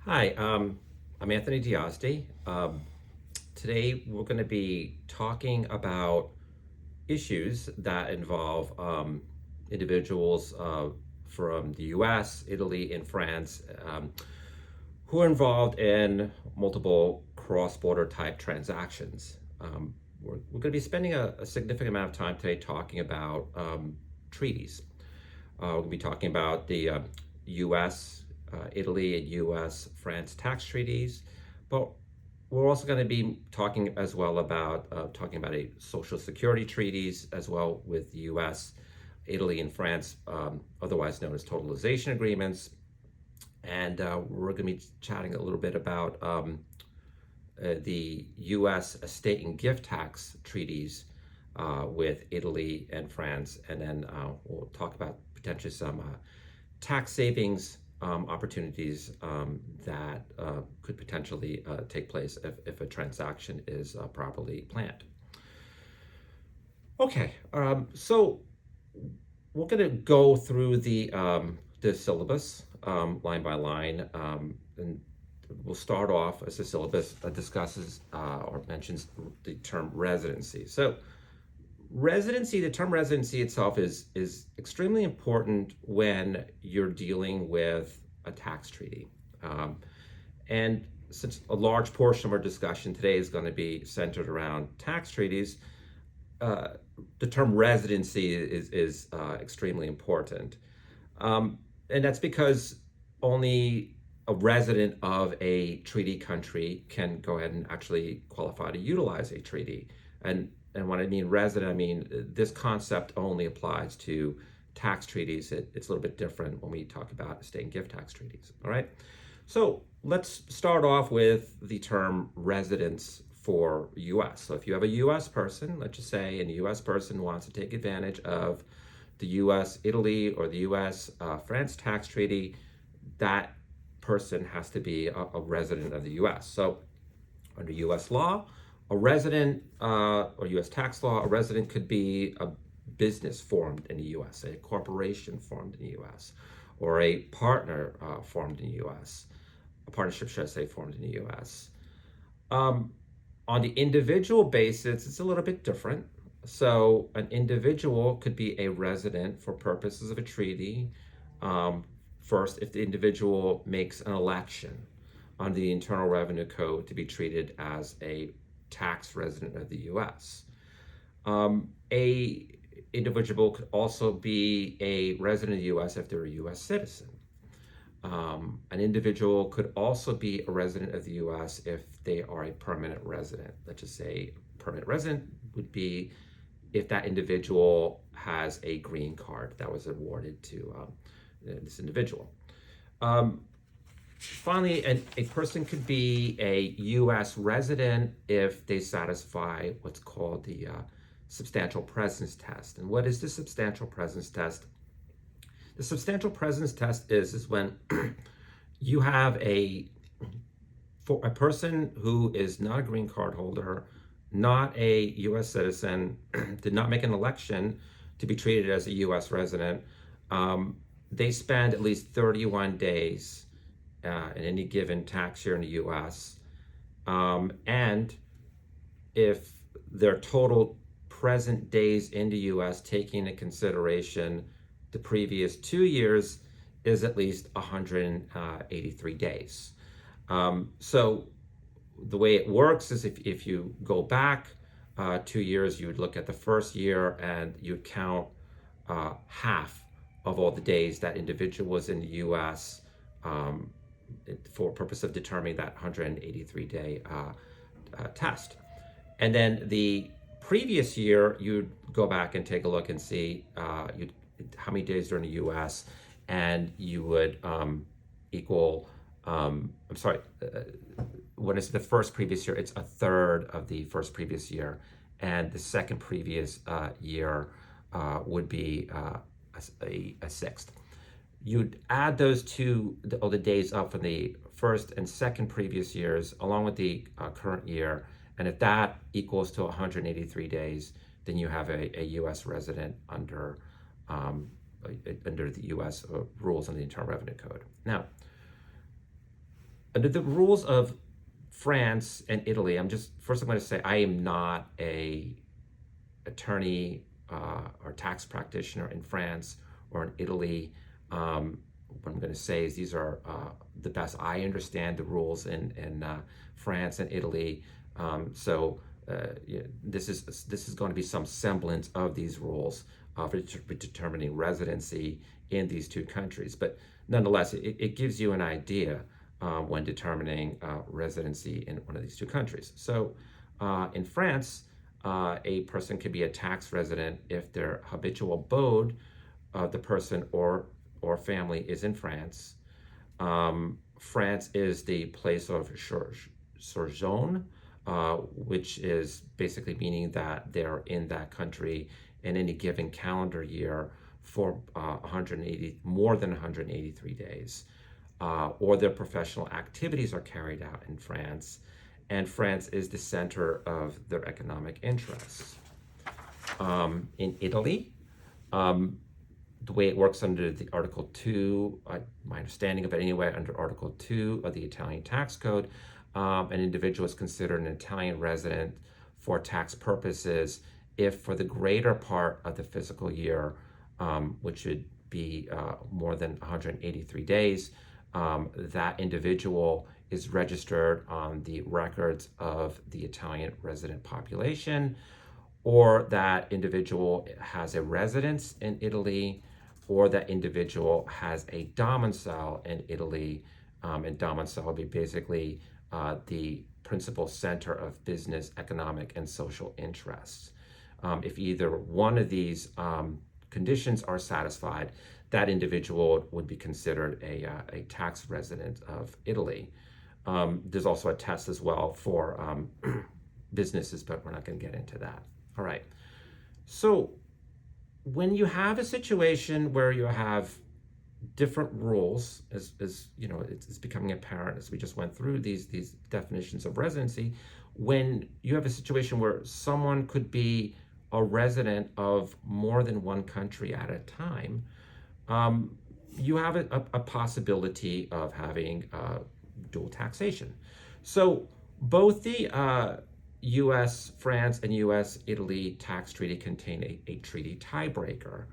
Hi, I'm Anthony Diasti. Today we're going to be talking about issues that involve individuals from the US, Italy, and France who are involved in multiple cross border type transactions. We're going to be spending a significant amount of time today talking about treaties. We're going to be talking about the US, Italy, and US, France tax treaties, but we're also going to be talking as well about a social security treaties as well with the US, Italy, and France, otherwise known as totalization agreements. And we're going to be chatting a little bit about the US estate and gift tax treaties with Italy and France. And then we'll talk about potentially some tax savings opportunities that could potentially take place if a transaction is properly planned. Okay, so we're going to go through the syllabus line by line, and we'll start off as the syllabus discusses or mentions the term residency. So the term residency itself is extremely important when you're dealing with a tax treaty. And since a large portion of our discussion today is going to be centered around tax treaties, the term residency is extremely important. And that's because only a resident of a treaty country can go ahead and actually qualify to utilize a treaty. And when I mean resident, I mean this concept only applies to tax treaties. It's a little bit different when we talk about estate and gift tax treaties. All right. So let's start off with the term residence for US. So if you have a US person, let's just say, and a US person wants to take advantage of the US Italy or the US France tax treaty, that person has to be a resident of the US. So under US law, a resident or US tax law, a resident could be a business formed in the US, a corporation formed in the US, or a partner formed in the US, a partnership, should I say, formed in the US. On the individual basis, it's a little bit different. So an individual could be a resident for purposes of a treaty. First, if the individual makes an election on the Internal Revenue Code to be treated as a tax resident of the U.S. A individual could also be a resident of the U.S. if they're a U.S. citizen. An individual could also be a resident of the U.S. if they are a permanent resident. Let's just say permanent resident would be if that individual has a green card that was awarded to this individual. Finally, a person could be a U.S. resident if they satisfy what's called the substantial presence test. And what is the substantial presence test? The substantial presence test is when you have for a person who is not a green card holder, not a U.S. citizen, did not make an election to be treated as a U.S. resident, they spend at least 31 days in any given tax year in the U.S. And if their total present days in the U.S., taking into consideration the previous 2 years, is at least 183 days. So the way it works is if you go back 2 years, you would look at the first year and you'd count half of all the days that individual was in the U.S. For purpose of determining that 183-day test. And then the previous year, you'd go back and take a look and see how many days are in the U.S. and you would equal, when it's the first previous year, it's a third of the first previous year, and the second previous year would be a sixth. You'd add those all the days up from the first and second previous years along with the current year, and if that equals to 183 days, then you have a U.S. resident under the U.S. rules on the Internal Revenue Code. Now, Under the rules of France and Italy, I'm going to say I am not a attorney or tax practitioner in France or in Italy. What I'm going to say is these are the best I understand the rules in France and Italy. Yeah, this is going to be some semblance of these rules for determining residency in these two countries. But nonetheless, it gives you an idea when determining residency in one of these two countries. So in France, a person can be a tax resident if their habitual abode of the person or family is in France. France is the place of sojourn, which is basically meaning that they're in that country in any given calendar year for 180 more than 183 days, or their professional activities are carried out in France, and France is the center of their economic interests. In Italy, the way it works under the Article 2, my understanding of it anyway, under Article 2 of the Italian Tax Code, an individual is considered an Italian resident for tax purposes if for the greater part of the fiscal year, which would be more than 183 days, that individual is registered on the records of the Italian resident population, or that individual has a residence in Italy, or that individual has a domicile in Italy, and domicile would be basically the principal center of business, economic, and social interests. If either one of these conditions are satisfied, that individual would be considered a tax resident of Italy. There's also a test as well for businesses, but we're not going to get into that. All right. So when you have a situation where you have different rules, as you know, it's becoming apparent as we just went through these definitions of residency. When you have a situation where someone could be a resident of more than one country at a time, you have a possibility of having dual taxation. So both the U.S. France and U.S. Italy tax treaty contain a treaty tiebreaker.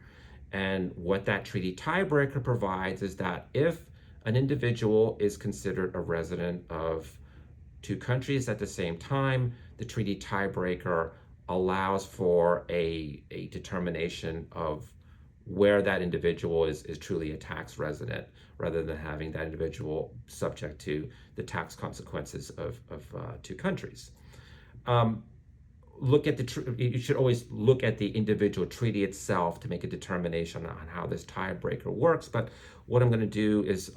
And what that treaty tiebreaker provides is that if an individual is considered a resident of two countries at the same time, the treaty tiebreaker allows for a determination of where that individual is truly a tax resident, rather than having that individual subject to the tax consequences of two countries. You should always look at the individual treaty itself to make a determination on how this tiebreaker works. But what I'm going to do is,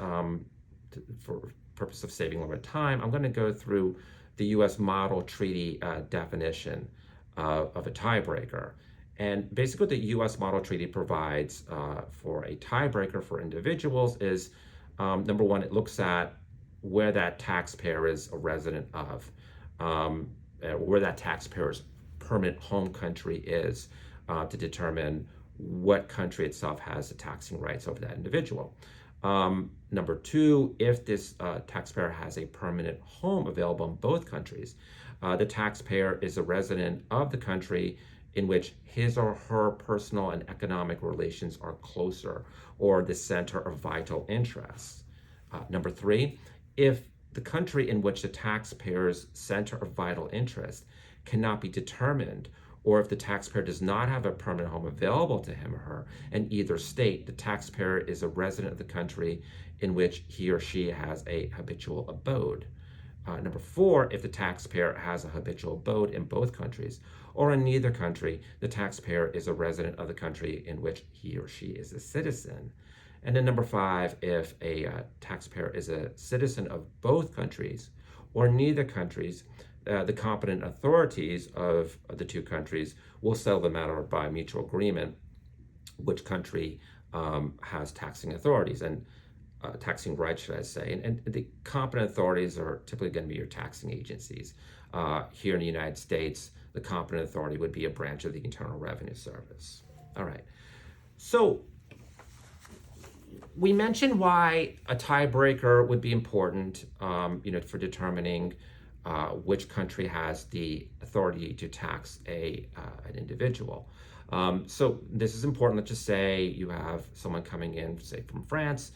for purpose of saving a little bit of time, I'm going to go through the U.S. model treaty definition of a tiebreaker. And basically, what the U.S. model treaty provides for a tiebreaker for individuals is, number one, it looks at where that taxpayer is a resident of, where that taxpayer's permanent home country is, to determine what country itself has the taxing rights over that individual. Number two, if this taxpayer has a permanent home available in both countries, the taxpayer is a resident of the country in which his or her personal and economic relations are closer, or the center of vital interests. Number three, if the country in which the taxpayer's center of vital interest cannot be determined, or if the taxpayer does not have a permanent home available to him or her in either state, the taxpayer is a resident of the country in which he or she has a habitual abode. Number four, if the taxpayer has a habitual abode in both countries, or in neither country, the taxpayer is a resident of the country in which he or she is a citizen. And then number five, if a taxpayer is a citizen of both countries or neither countries, the competent authorities of the two countries will settle the matter by mutual agreement which country has taxing authorities and taxing rights, should I say. And the competent authorities are typically going to be your taxing agencies. Here in the United States, the competent authority would be a branch of the Internal Revenue Service. All right. So we mentioned why a tiebreaker would be important, for determining which country has the authority to tax an individual. So this is important. Let's just say you have someone coming in, say from France.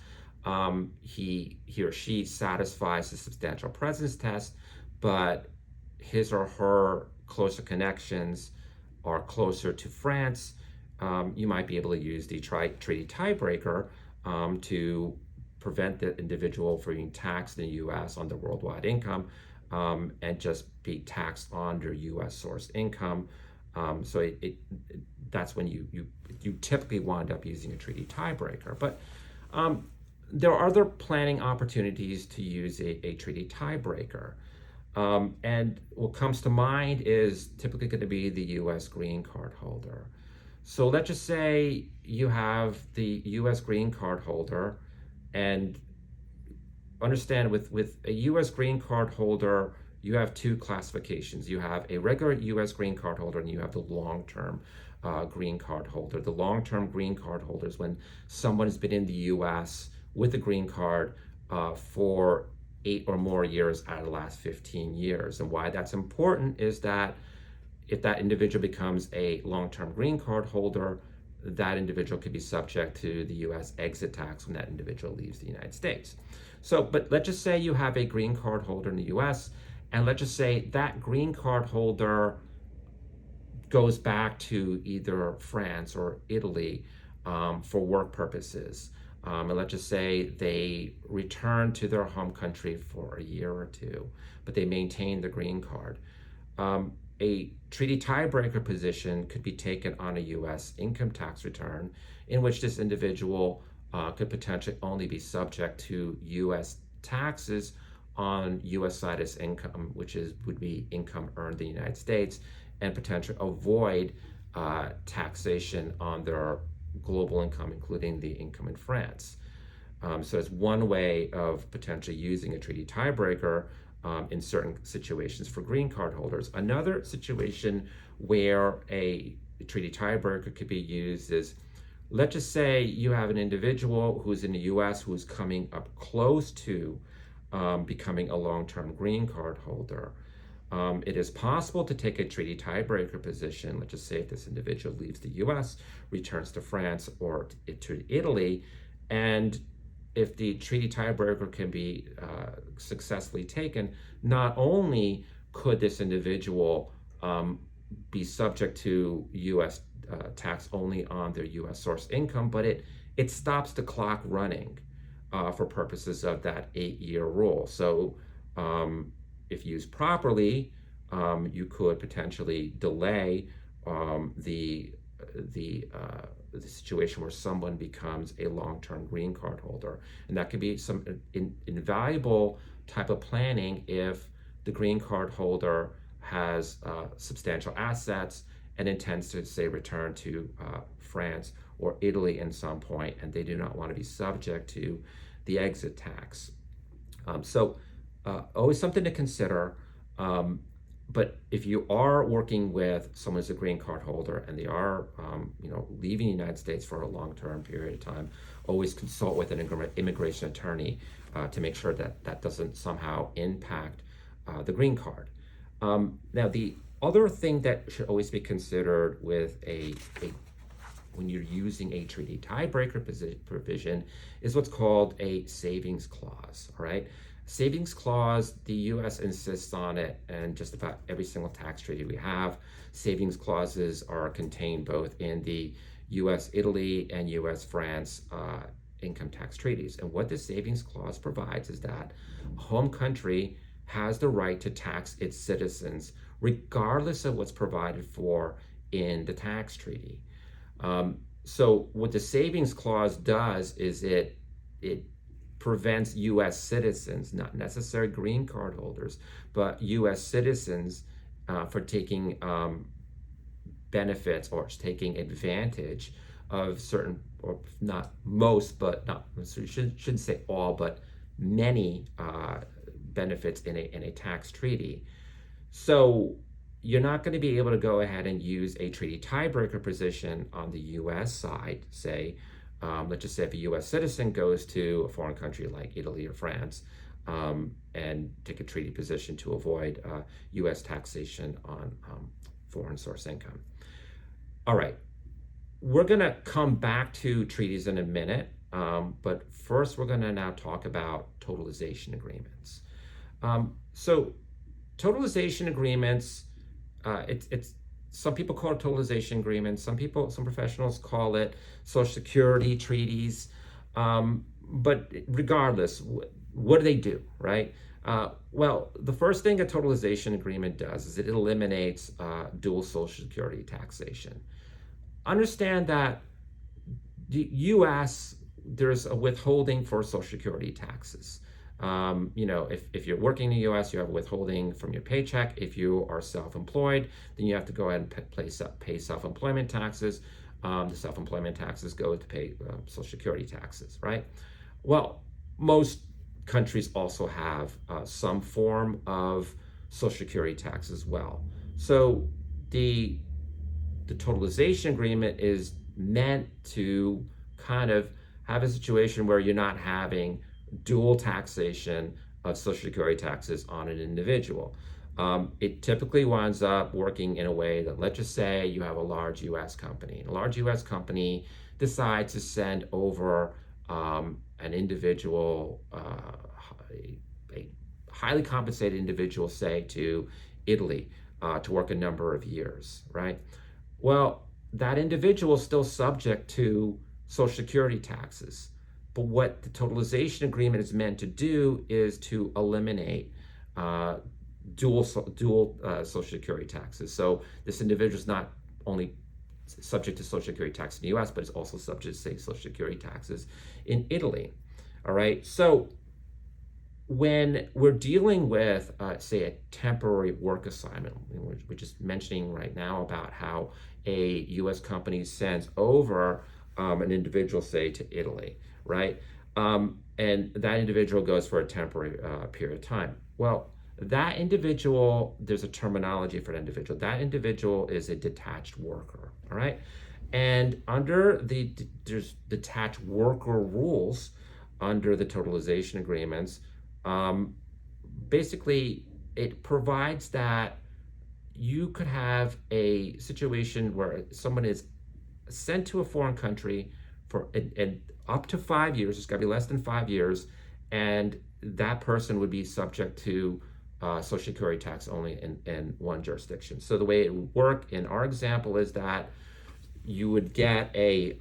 He or she satisfies the substantial presence test, but his or her closer connections are closer to France. You might be able to use the treaty tiebreaker to prevent the individual from being taxed in the U.S. on their worldwide income, and just be taxed on their U.S. source income. So that's when you typically wind up using a treaty tiebreaker. But there are other planning opportunities to use a treaty tiebreaker. And what comes to mind is typically going to be the U.S. green card holder. So let's just say you have the U.S. green card holder, and understand with a U.S. green card holder, you have two classifications. You have a regular U.S. green card holder, and you have the long-term green card holder. The long-term green card holder is when someone has been in the U.S. with a green card for 8 or more years out of the last 15 years. And why that's important is that if that individual becomes a long-term green card holder, that individual could be subject to the U.S. exit tax when that individual leaves the United States. So, but let's just say you have a green card holder in the U.S., and let's just say that green card holder goes back to either France or Italy for work purposes. And let's just say they return to their home country for a year or two, but they maintain the green card. A treaty tiebreaker position could be taken on a U.S. income tax return, in which this individual could potentially only be subject to U.S. taxes on U.S. citizen income, which would be income earned in the United States, and potentially avoid taxation on their global income, including the income in France. So it's one way of potentially using a treaty tiebreaker in certain situations for green card holders. Another situation where a treaty tiebreaker could be used is, let's just say you have an individual who's in the U.S. who's coming up close to becoming a long-term green card holder. It is possible to take a treaty tiebreaker position. Let's just say if this individual leaves the U.S., returns to France or to Italy, and if the treaty tiebreaker can be successfully taken, not only could this individual be subject to U.S. Tax only on their U.S. source income, but it stops the clock running for purposes of that 8-year rule. So if used properly, you could potentially delay the situation where someone becomes a long-term green card holder. And that could be some invaluable type of planning if the green card holder has substantial assets and intends to, say, return to France or Italy at some point, and they do not want to be subject to the exit tax. So always something to consider. But if you are working with someone who's a green card holder and they are, leaving the United States for a long-term period of time, always consult with an immigration attorney to make sure that that doesn't somehow impact the green card. Now, the other thing that should always be considered with when you're using a treaty tiebreaker provision is what's called a savings clause. All right. Savings clause, the U.S. insists on it, and just about every single tax treaty we have. Savings clauses are contained both in the U.S. Italy and U.S. France income tax treaties. And what this savings clause provides is that a home country has the right to tax its citizens regardless of what's provided for in the tax treaty. So what the savings clause does is it prevents U.S. citizens, not necessarily green card holders, but U.S. citizens for taking benefits or taking advantage of certain, or not most, but not, so shouldn't say all, but many benefits in a tax treaty. So you're not going to be able to go ahead and use a treaty tiebreaker position on the U.S. side, say, Let's just say if a U.S. citizen goes to a foreign country like Italy or France and take a treaty position to avoid U.S. taxation on foreign source income. All right, we're going to come back to treaties in a minute, but first we're going to now talk about totalization agreements. So totalization agreements, it's some people call it totalization agreements. Some professionals call it Social Security treaties. But regardless, what do they do, right? Well, the first thing a totalization agreement does is it eliminates dual Social Security taxation. Understand that the U.S., there's a withholding for Social Security taxes. If you're working in the U.S., you have withholding from your paycheck. If you are self-employed, then you have to go ahead and pay self-employment taxes. The self-employment taxes go to pay Social Security taxes, right? Well, most countries also have some form of Social Security tax as well. So the totalization agreement is meant to kind of have a situation where you're not having dual taxation of Social Security taxes on an individual. It typically winds up working in a way that, let's just say you have a large U.S. company. And a large U.S. company decides to send over an individual, a highly compensated individual, say, to Italy to work a number of years, right? Well, that individual is still subject to Social Security taxes. But what the totalization agreement is meant to do is to eliminate dual Social Security taxes. So this individual is not only subject to Social Security tax in the U.S., but is also subject to, say, Social Security taxes in Italy. All right. So when we're dealing with, say, a temporary work assignment, we're just mentioning right now about how a U.S. company sends over an individual, say, to Italy, right? And that individual goes for a temporary period of time. Well, that individual, there's a terminology for that individual. That individual is a detached worker, all right? And under there's detached worker rules under the totalization agreements. Basically, it provides that you could have a situation where someone is sent to a foreign country for and up to 5 years. It's got to be less than 5 years, and that person would be subject to Social Security tax only in one jurisdiction. So the way it would work in our example is that you would get a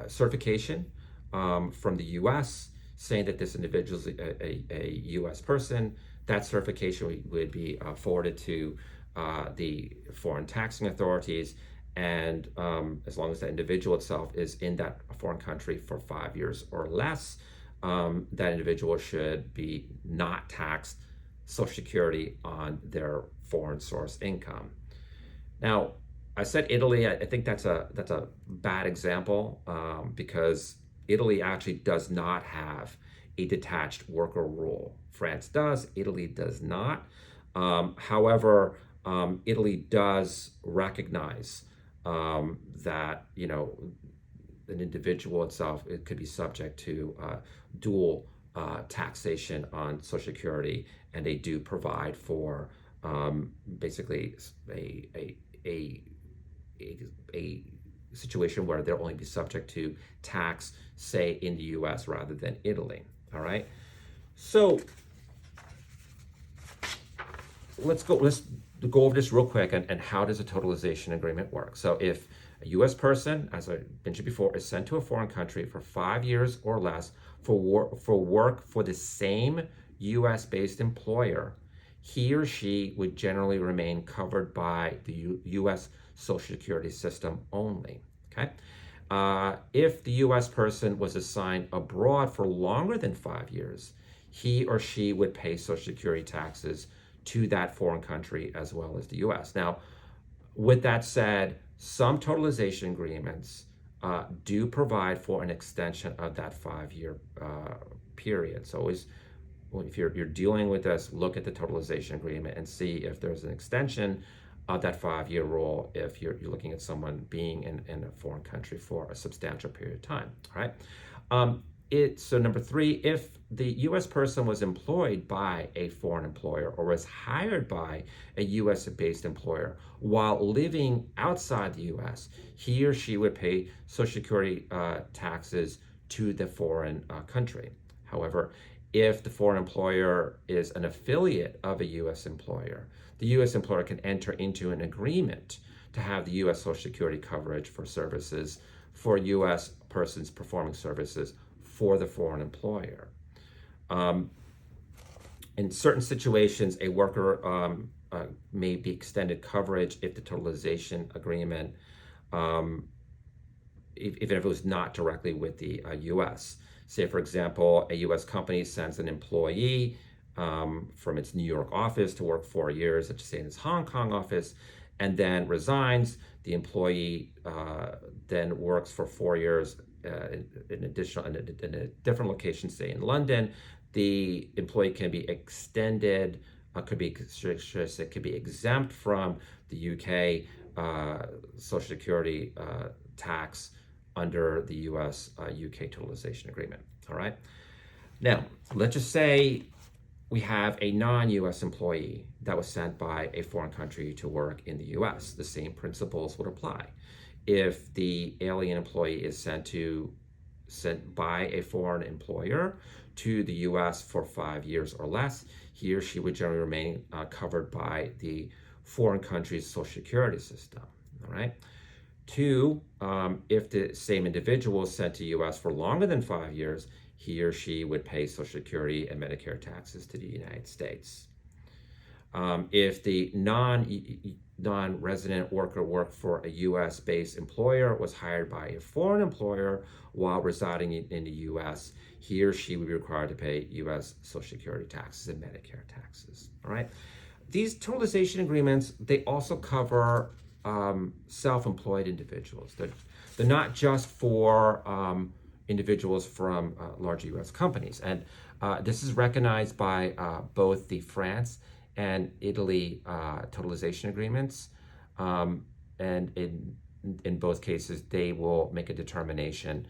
certification from the U.S. saying that this individual is a U.S. person. That certification would be forwarded to the foreign taxing authorities, and as long as the individual itself is in that foreign country for 5 years or less, that individual should be not taxed Social Security on their foreign source income. Now, I said Italy. I think that's a bad example because Italy actually does not have a detached worker rule. France does. Italy does not. However, Italy does recognize that an individual itself, it could be subject to dual taxation on Social Security, and they do provide for basically a situation where they'll only be subject to tax, say, in the U.S. rather than Italy. All right. So let's go over this real quick and how does a totalization agreement work. So if a U.S. person, as I mentioned before, is sent to a foreign country for 5 years or less for work for the same U.S.-based employer, he or she would generally remain covered by the U.S. Social Security system only. Okay. If the U.S. person was assigned abroad for longer than 5 years, he or she would pay Social Security taxes to that foreign country as well as the U.S. Now, with that said, some totalization agreements do provide for an extension of that 5-year period. So always, if you're dealing with this, look at the totalization agreement and see if there's an extension that 5-year rule if you're looking at someone being in a foreign country for a substantial period of time. All right. So number three, if the U.S. person was employed by a foreign employer or was hired by a U.S.-based employer while living outside the U.S., he or she would pay Social Security taxes to the foreign country. However, if the foreign employer is an affiliate of a U.S. employer, the U.S. employer can enter into an agreement to have the U.S. Social Security coverage for services for U.S. persons performing services for the foreign employer. Um, in certain situations, a worker may be extended coverage if the totalization agreement, um, even if it was not directly with the U.S. Say, for example, a U.S. company sends an employee from its New York office to work 4 years, let's say in its Hong Kong office, and then resigns. The employee then works for 4 years in a different location, say in London. The employee can be extended, could be exempt from the UK Social Security tax under the U.S. UK totalization agreement. All right. Now, let's just say we have a non-U.S. employee that was sent by a foreign country to work in the U.S. The same principles would apply. If the alien employee is sent by a foreign employer to the U.S. for 5 years or less, he or she would generally remain covered by the foreign country's Social Security system. All right. Two, if the same individual is sent to U.S. for longer than 5 years, he or she would pay Social Security and Medicare taxes to the United States. If the non-resident worker worked for a U.S.-based employer, was hired by a foreign employer while residing in the U.S., he or she would be required to pay U.S. Social Security taxes and Medicare taxes. All right. These totalization agreements, they also cover self-employed individuals. They're not just for individuals from larger U.S. companies. And this is recognized by both the France and Italy totalization agreements. And in both cases, they will make a determination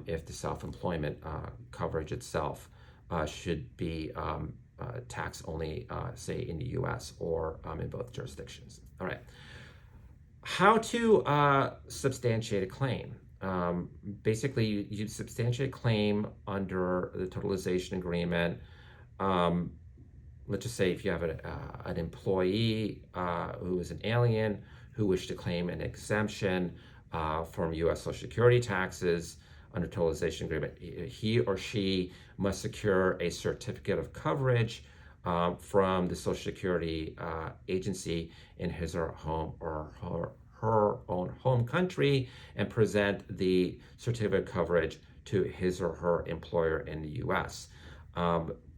if the self-employment coverage itself should be taxed only, say, in the U.S. or in both jurisdictions. All right. How to substantiate a claim. Basically, you substantiate a claim under the totalization agreement. Let's just say if you have an employee who is an alien who wished to claim an exemption from U.S. Social Security taxes under totalization agreement, he or she must secure a certificate of coverage from the Social Security agency in his or her own home country and present the certificate of coverage to his or her employer in the U.S.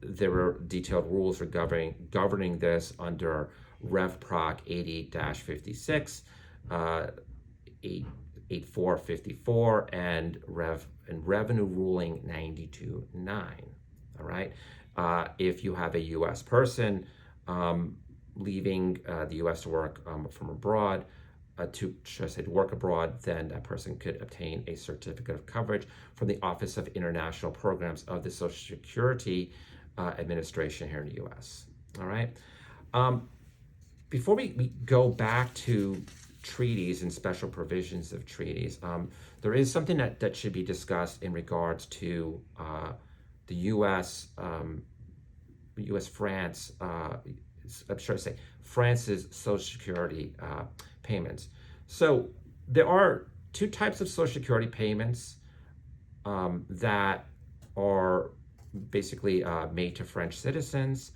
There were detailed rules governing this under Rev Proc 80-56, 8454, and Revenue Ruling 92-9. All right. If you have a U.S. person leaving the U.S. to work from abroad, to work abroad, then that person could obtain a certificate of coverage from the Office of International Programs of the Social Security Administration here in the U.S. All right. Before we go back to treaties and special provisions of treaties, there is something that should be discussed in regards to the U.S. France, France's Social Security payments. So there are two types of Social Security payments that are basically made to French citizens.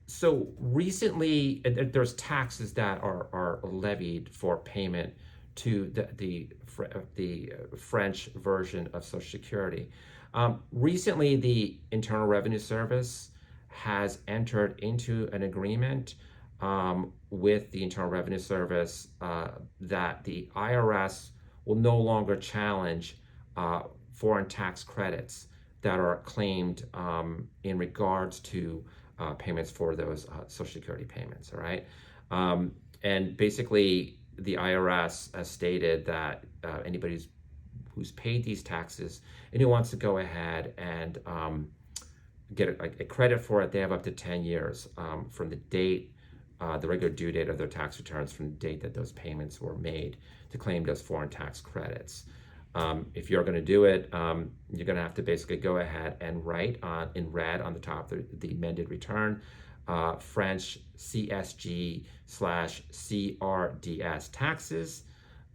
So recently, there's taxes that are levied for payment to the French version of Social Security. Recently, the Internal Revenue Service has entered into an agreement with the Internal Revenue Service that the IRS will no longer challenge foreign tax credits that are claimed in regards to payments for those Social Security payments. All right. Um, and basically, the IRS has stated that anybody who's paid these taxes and who wants to go ahead and get a credit for it, they have up to 10 years from the date, the regular due date of their tax returns from the date that those payments were made to claim those foreign tax credits. If you're going to do it, you're going to have to basically go ahead and write in red on the top the amended return, French CSG slash CRDS taxes,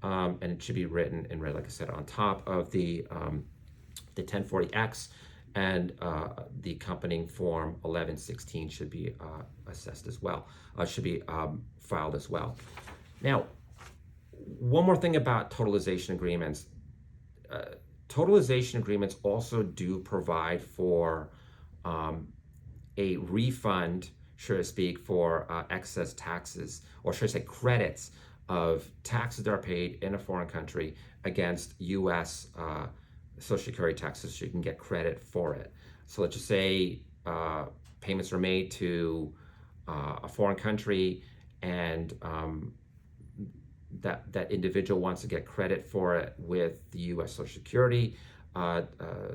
and it should be written in red, like I said, on top of the 1040X, and the accompanying form 1116 should be assessed as well, should be filed as well. Now, one more thing about totalization agreements. Totalization agreements also do provide for a refund, so to speak, for excess taxes, or should I say credits of taxes that are paid in a foreign country against U.S. Social Security taxes, so you can get credit for it. So let's just say payments are made to a foreign country, and that individual wants to get credit for it with the U.S. Social Security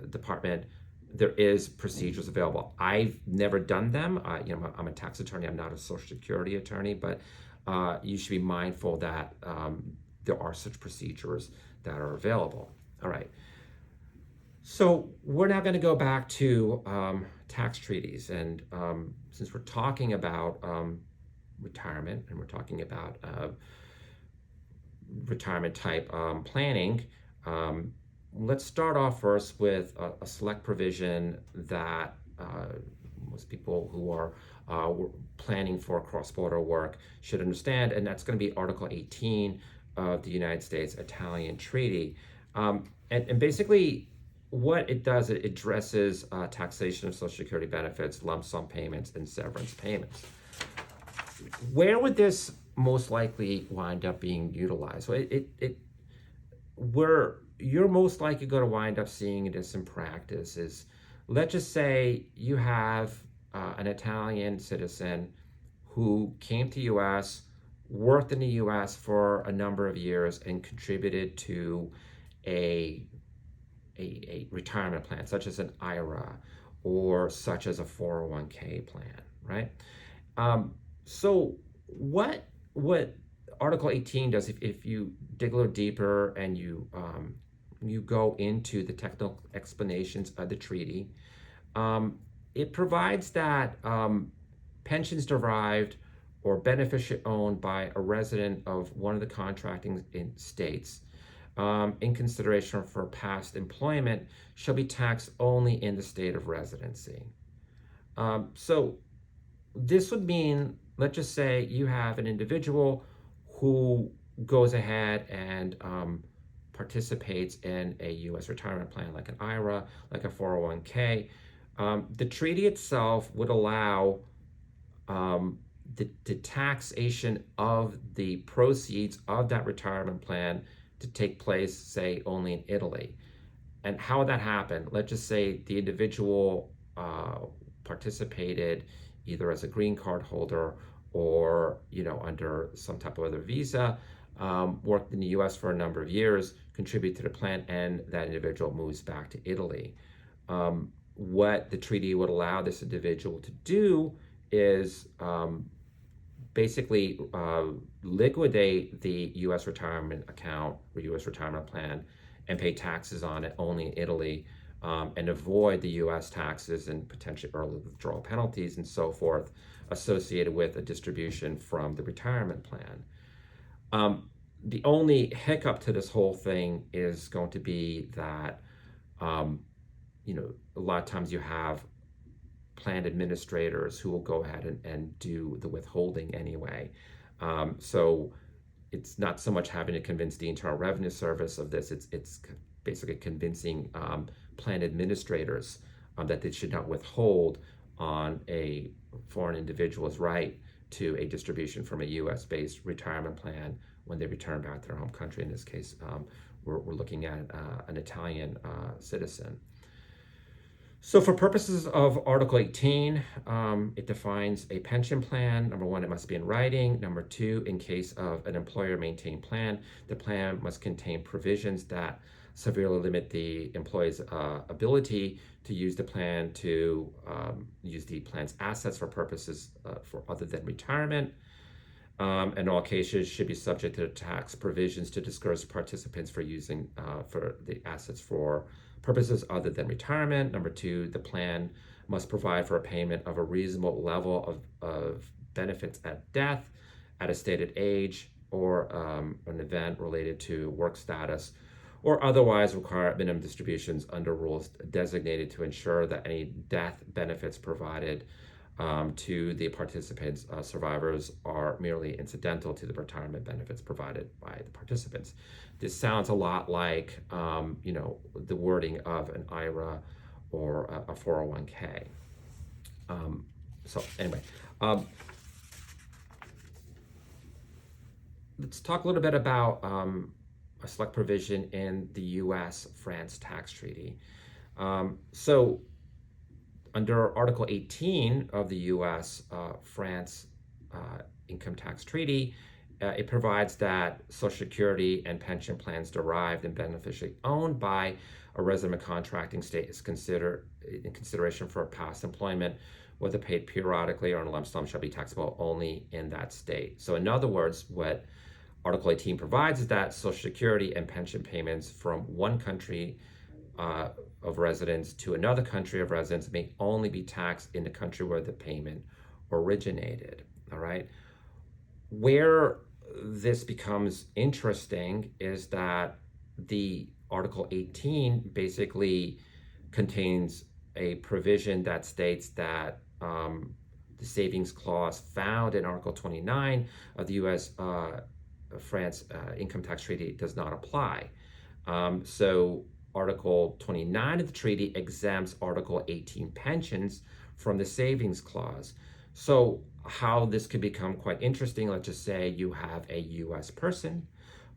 Department. There is procedures available. I've never done them. I'm a tax attorney. I'm not a Social Security attorney, but you should be mindful that there are such procedures that are available. All right. So we're now going to go back to tax treaties, and since we're talking about retirement, and we're talking about retirement type planning, let's start off first with a select provision that most people who are planning for cross-border work should understand, and that's going to be Article 18 of the United States Italian Treaty. And basically, what it does, it addresses taxation of Social Security benefits, lump sum payments, and severance payments. Where would this most likely wind up being utilized? Well, where you're most likely going to wind up seeing this in practice is, let's just say you have an Italian citizen who came to U.S., worked in the U.S. for a number of years, and contributed to a retirement plan, such as an IRA or such as a 401k plan, right? So what Article 18 does, if you dig a little deeper and you go into the technical explanations of the treaty, it provides that pensions derived or beneficially owned by a resident of one of the contracting states in consideration for past employment shall be taxed only in the state of residency. So this would mean, let's just say you have an individual who goes ahead and participates in a U.S. retirement plan, like an IRA, like a 401k. The treaty itself would allow the taxation of the proceeds of that retirement plan to take place, say, only in Italy. And how would that happen? Let's just say the individual participated either as a green card holder or under some type of other visa, worked in the U.S. for a number of years, contributed to the plan, and that individual moves back to Italy. What the treaty would allow this individual to do is basically liquidate the U.S. retirement account or U.S. retirement plan and pay taxes on it only in Italy, and avoid the U.S. taxes and potentially early withdrawal penalties and so forth associated with a distribution from the retirement plan. The only hiccup to this whole thing is going to be that, a lot of times you have plan administrators who will go ahead and do the withholding anyway. So it's not so much having to convince the Internal Revenue Service of this, it's basically convincing plan administrators that they should not withhold on a foreign individual's right to a distribution from a U.S.-based retirement plan when they return back to their home country. In this case, we're looking at an Italian citizen. So for purposes of Article 18, it defines a pension plan. Number one, it must be in writing. Number two, in case of an employer-maintained plan, the plan must contain provisions that severely limit the employee's ability to use the plan to use the plan's assets for purposes for other than retirement. In all cases, should be subject to tax provisions to discourage participants for using for the assets for purposes other than retirement. Number two, the plan must provide for a payment of a reasonable level of benefits at death, at a stated age, or an event related to work status, or otherwise require minimum distributions under rules designated to ensure that any death benefits provided to the participants, survivors, are merely incidental to the retirement benefits provided by the participants. This sounds a lot like, the wording of an IRA or a 401k. So anyway, let's talk a little bit about a select provision in the U.S.-France tax treaty. So under Article 18 of the U.S.-France Income Tax Treaty, it provides that Social Security and pension plans derived and beneficially owned by a resident contracting state is considered in consideration for past employment, whether paid periodically or in a lump sum, shall be taxable only in that state. So in other words, what Article 18 provides is that Social Security and pension payments from one country of residence to another country of residence may only be taxed in the country where the payment originated. All right. Where this becomes interesting is that the Article 18 basically contains a provision that states that the savings clause found in Article 29 of the U.S. France Income Tax Treaty does not apply. So Article 29 of the treaty exempts Article 18 pensions from the savings clause. So how this could become quite interesting, let's just say you have a U.S. person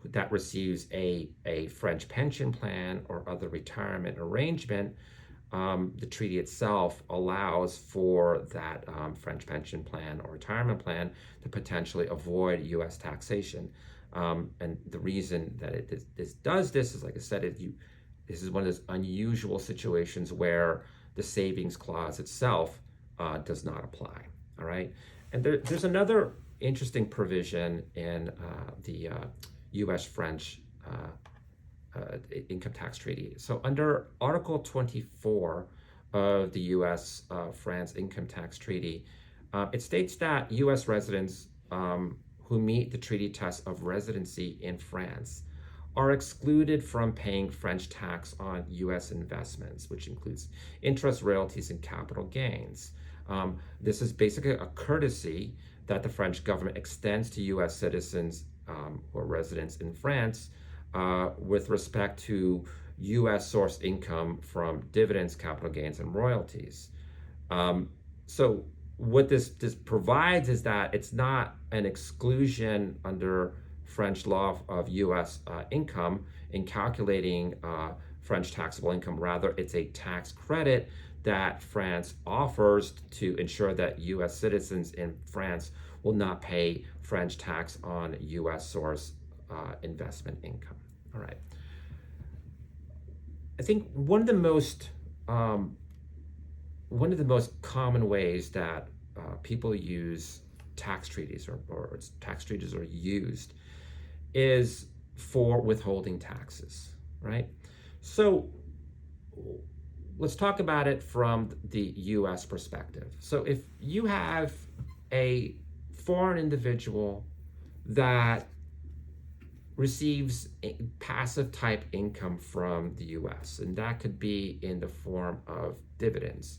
that receives a French pension plan or other retirement arrangement. The treaty itself allows for that French pension plan or retirement plan to potentially avoid U.S. taxation. And the reason that this does this is, like I said, this is one of those unusual situations where the savings clause itself does not apply. All right. And there's another interesting provision in the U.S.-French Income Tax Treaty. So under Article 24 of the U.S.-France Income Tax Treaty, it states that U.S. residents who meet the treaty test of residency in France are excluded from paying French tax on U.S. investments, which includes interest, royalties, and capital gains. This is basically a courtesy that the French government extends to U.S. citizens or residents in France with respect to U.S. source income from dividends, capital gains, and royalties. So what this provides is that it's not an exclusion under French law of U.S. income in calculating French taxable income. Rather, it's a tax credit that France offers to ensure that U.S. citizens in France will not pay French tax on U.S. source investment income. All right. I think one of the most common ways that people use tax treaties or tax treaties are used is for withholding taxes, right? So let's talk about it from the U.S. perspective. So if you have a foreign individual that receives passive type income from the U.S., and that could be in the form of dividends,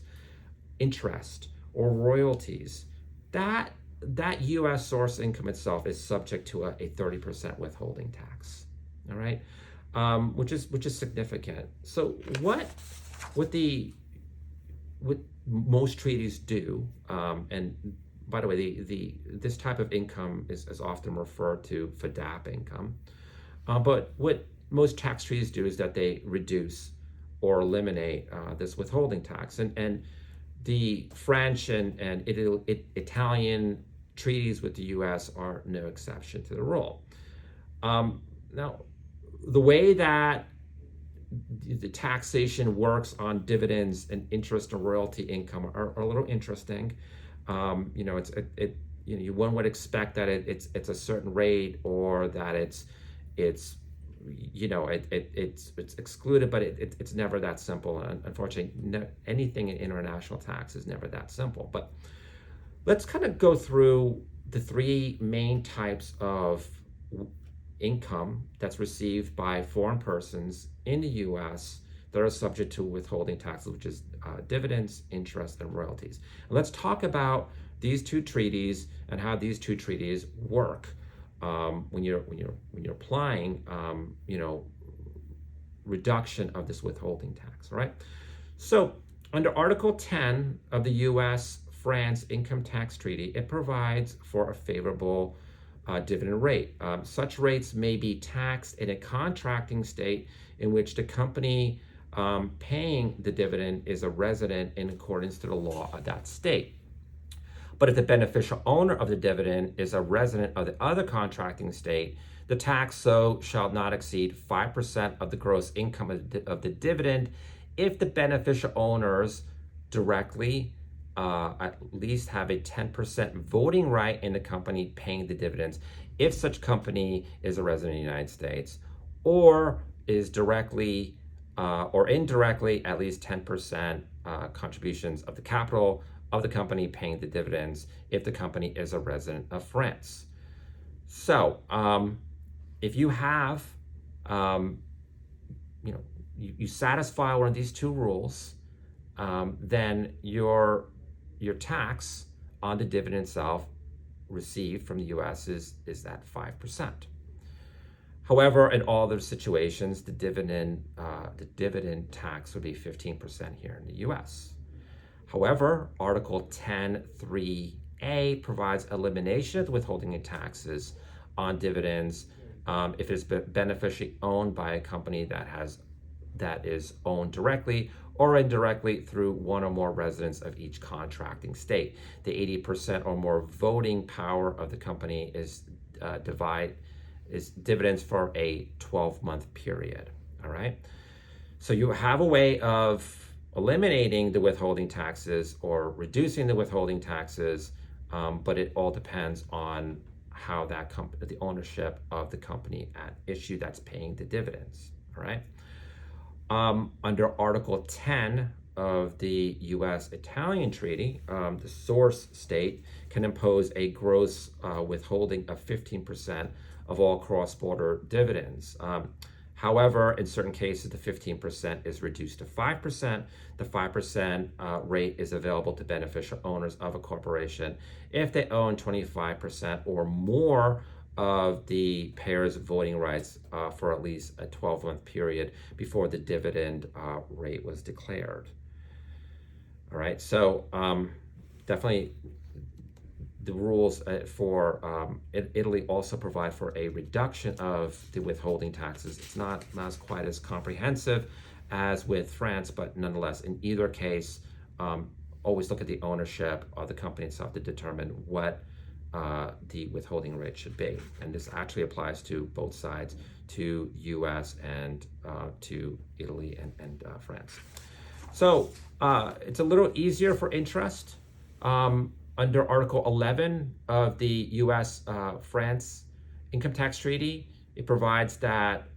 interest, or royalties, that U.S. source income itself is subject to a 30% withholding tax. All right, which is significant. So what most treaties do, and by the way, this type of income is often referred to FDAP income, but what most tax treaties do is that they reduce or eliminate this withholding tax. And the French and Italian treaties with the U.S. are no exception to the rule. Now, the way that the taxation works on dividends and interest and royalty income are a little interesting. One would expect that it's a certain rate, or that it's it's excluded, but it's never that simple. And unfortunately, anything in international tax is never that simple. But let's kind of go through the three main types of income that's received by foreign persons in the U.S. that are subject to withholding taxes, which is dividends, interest, and royalties. And let's talk about these two treaties and how these two treaties work when you're applying reduction of this withholding tax. All right. So under Article 10 of the U.S.-France Income Tax Treaty, it provides for a favorable dividend rate. Such rates may be taxed in a contracting state in which the company paying the dividend is a resident in accordance to the law of that state. But if the beneficial owner of the dividend is a resident of the other contracting state, the tax so shall not exceed 5% of the gross income of the dividend if the beneficial owners directly at least have a 10% voting right in the company paying the dividends, if such company is a resident of the United States, or is directly or indirectly at least 10% contributions of the capital of the company paying the dividends, if the company is a resident of France. So if you have you satisfy one of these two rules, then your tax on the dividend itself received from the U.S. is that 5%. However, in all other situations, the dividend tax would be 15% here in the U.S. However, Article 10(3)(a) provides elimination of the withholding of taxes on dividends if it's beneficially owned by a company that is owned directly or indirectly through one or more residents of each contracting state. The 80% or more voting power of the company is dividends for a 12-month period. All right. So you have a way of eliminating the withholding taxes or reducing the withholding taxes, but it all depends on how that the ownership of the company at issue that's paying the dividends. All right. Under Article 10 of the U.S.-Italian Treaty, the source state can impose a gross withholding of 15% of all cross-border dividends. However, in certain cases, the 15% is reduced to 5%. The 5% rate is available to beneficial owners of a corporation if they own 25% or more of the payer's voting rights for at least a 12-month period before the dividend rate was declared. All right, so definitely the rules for Italy also provide for a reduction of the withholding taxes. It's not quite as comprehensive as with France, but nonetheless, in either case, always look at the ownership of the company itself to determine what the withholding rate should be. And this actually applies to both sides, to US and to Italy and France. So it's a little easier for interest. Under Article 11 of the U.S.-France Income Tax Treaty, it provides that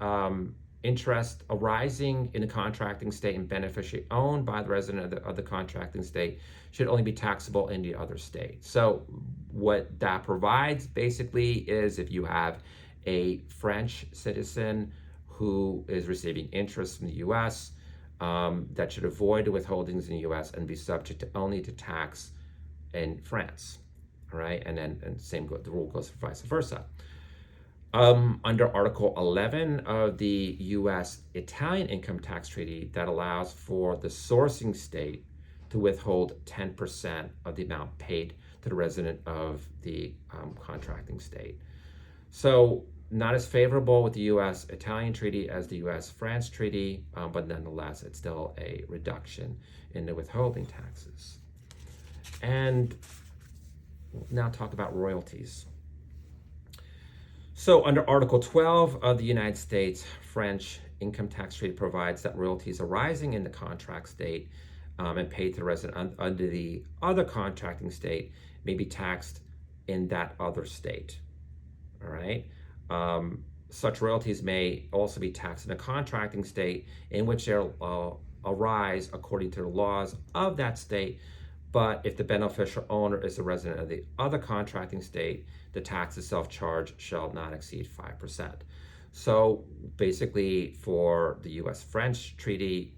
interest arising in the contracting state and beneficially owned by the resident of the contracting state should only be taxable in the other state. So what that provides basically is if you have a French citizen who is receiving interest from the U.S., that should avoid the withholdings in the U.S. and be subject only to tax in France, all right? And the rule goes for vice versa. Under Article 11 of the U.S.-Italian Income Tax Treaty, that allows for the sourcing state to withhold 10% of the amount paid to the resident of the contracting state. So not as favorable with the U.S.-Italian treaty as the U.S.-France treaty, but nonetheless, it's still a reduction in the withholding taxes. And we'll now talk about royalties. So under Article 12 of the United States-French income tax treaty provides that royalties arising in the contract state and paid to the resident under the other contracting state may be taxed in that other state. All right. Such royalties may also be taxed in a contracting state in which they arise according to the laws of that state. But if the beneficial owner is a resident of the other contracting state, the tax itself charged shall not exceed 5%. So basically, for the U.S.-French treaty,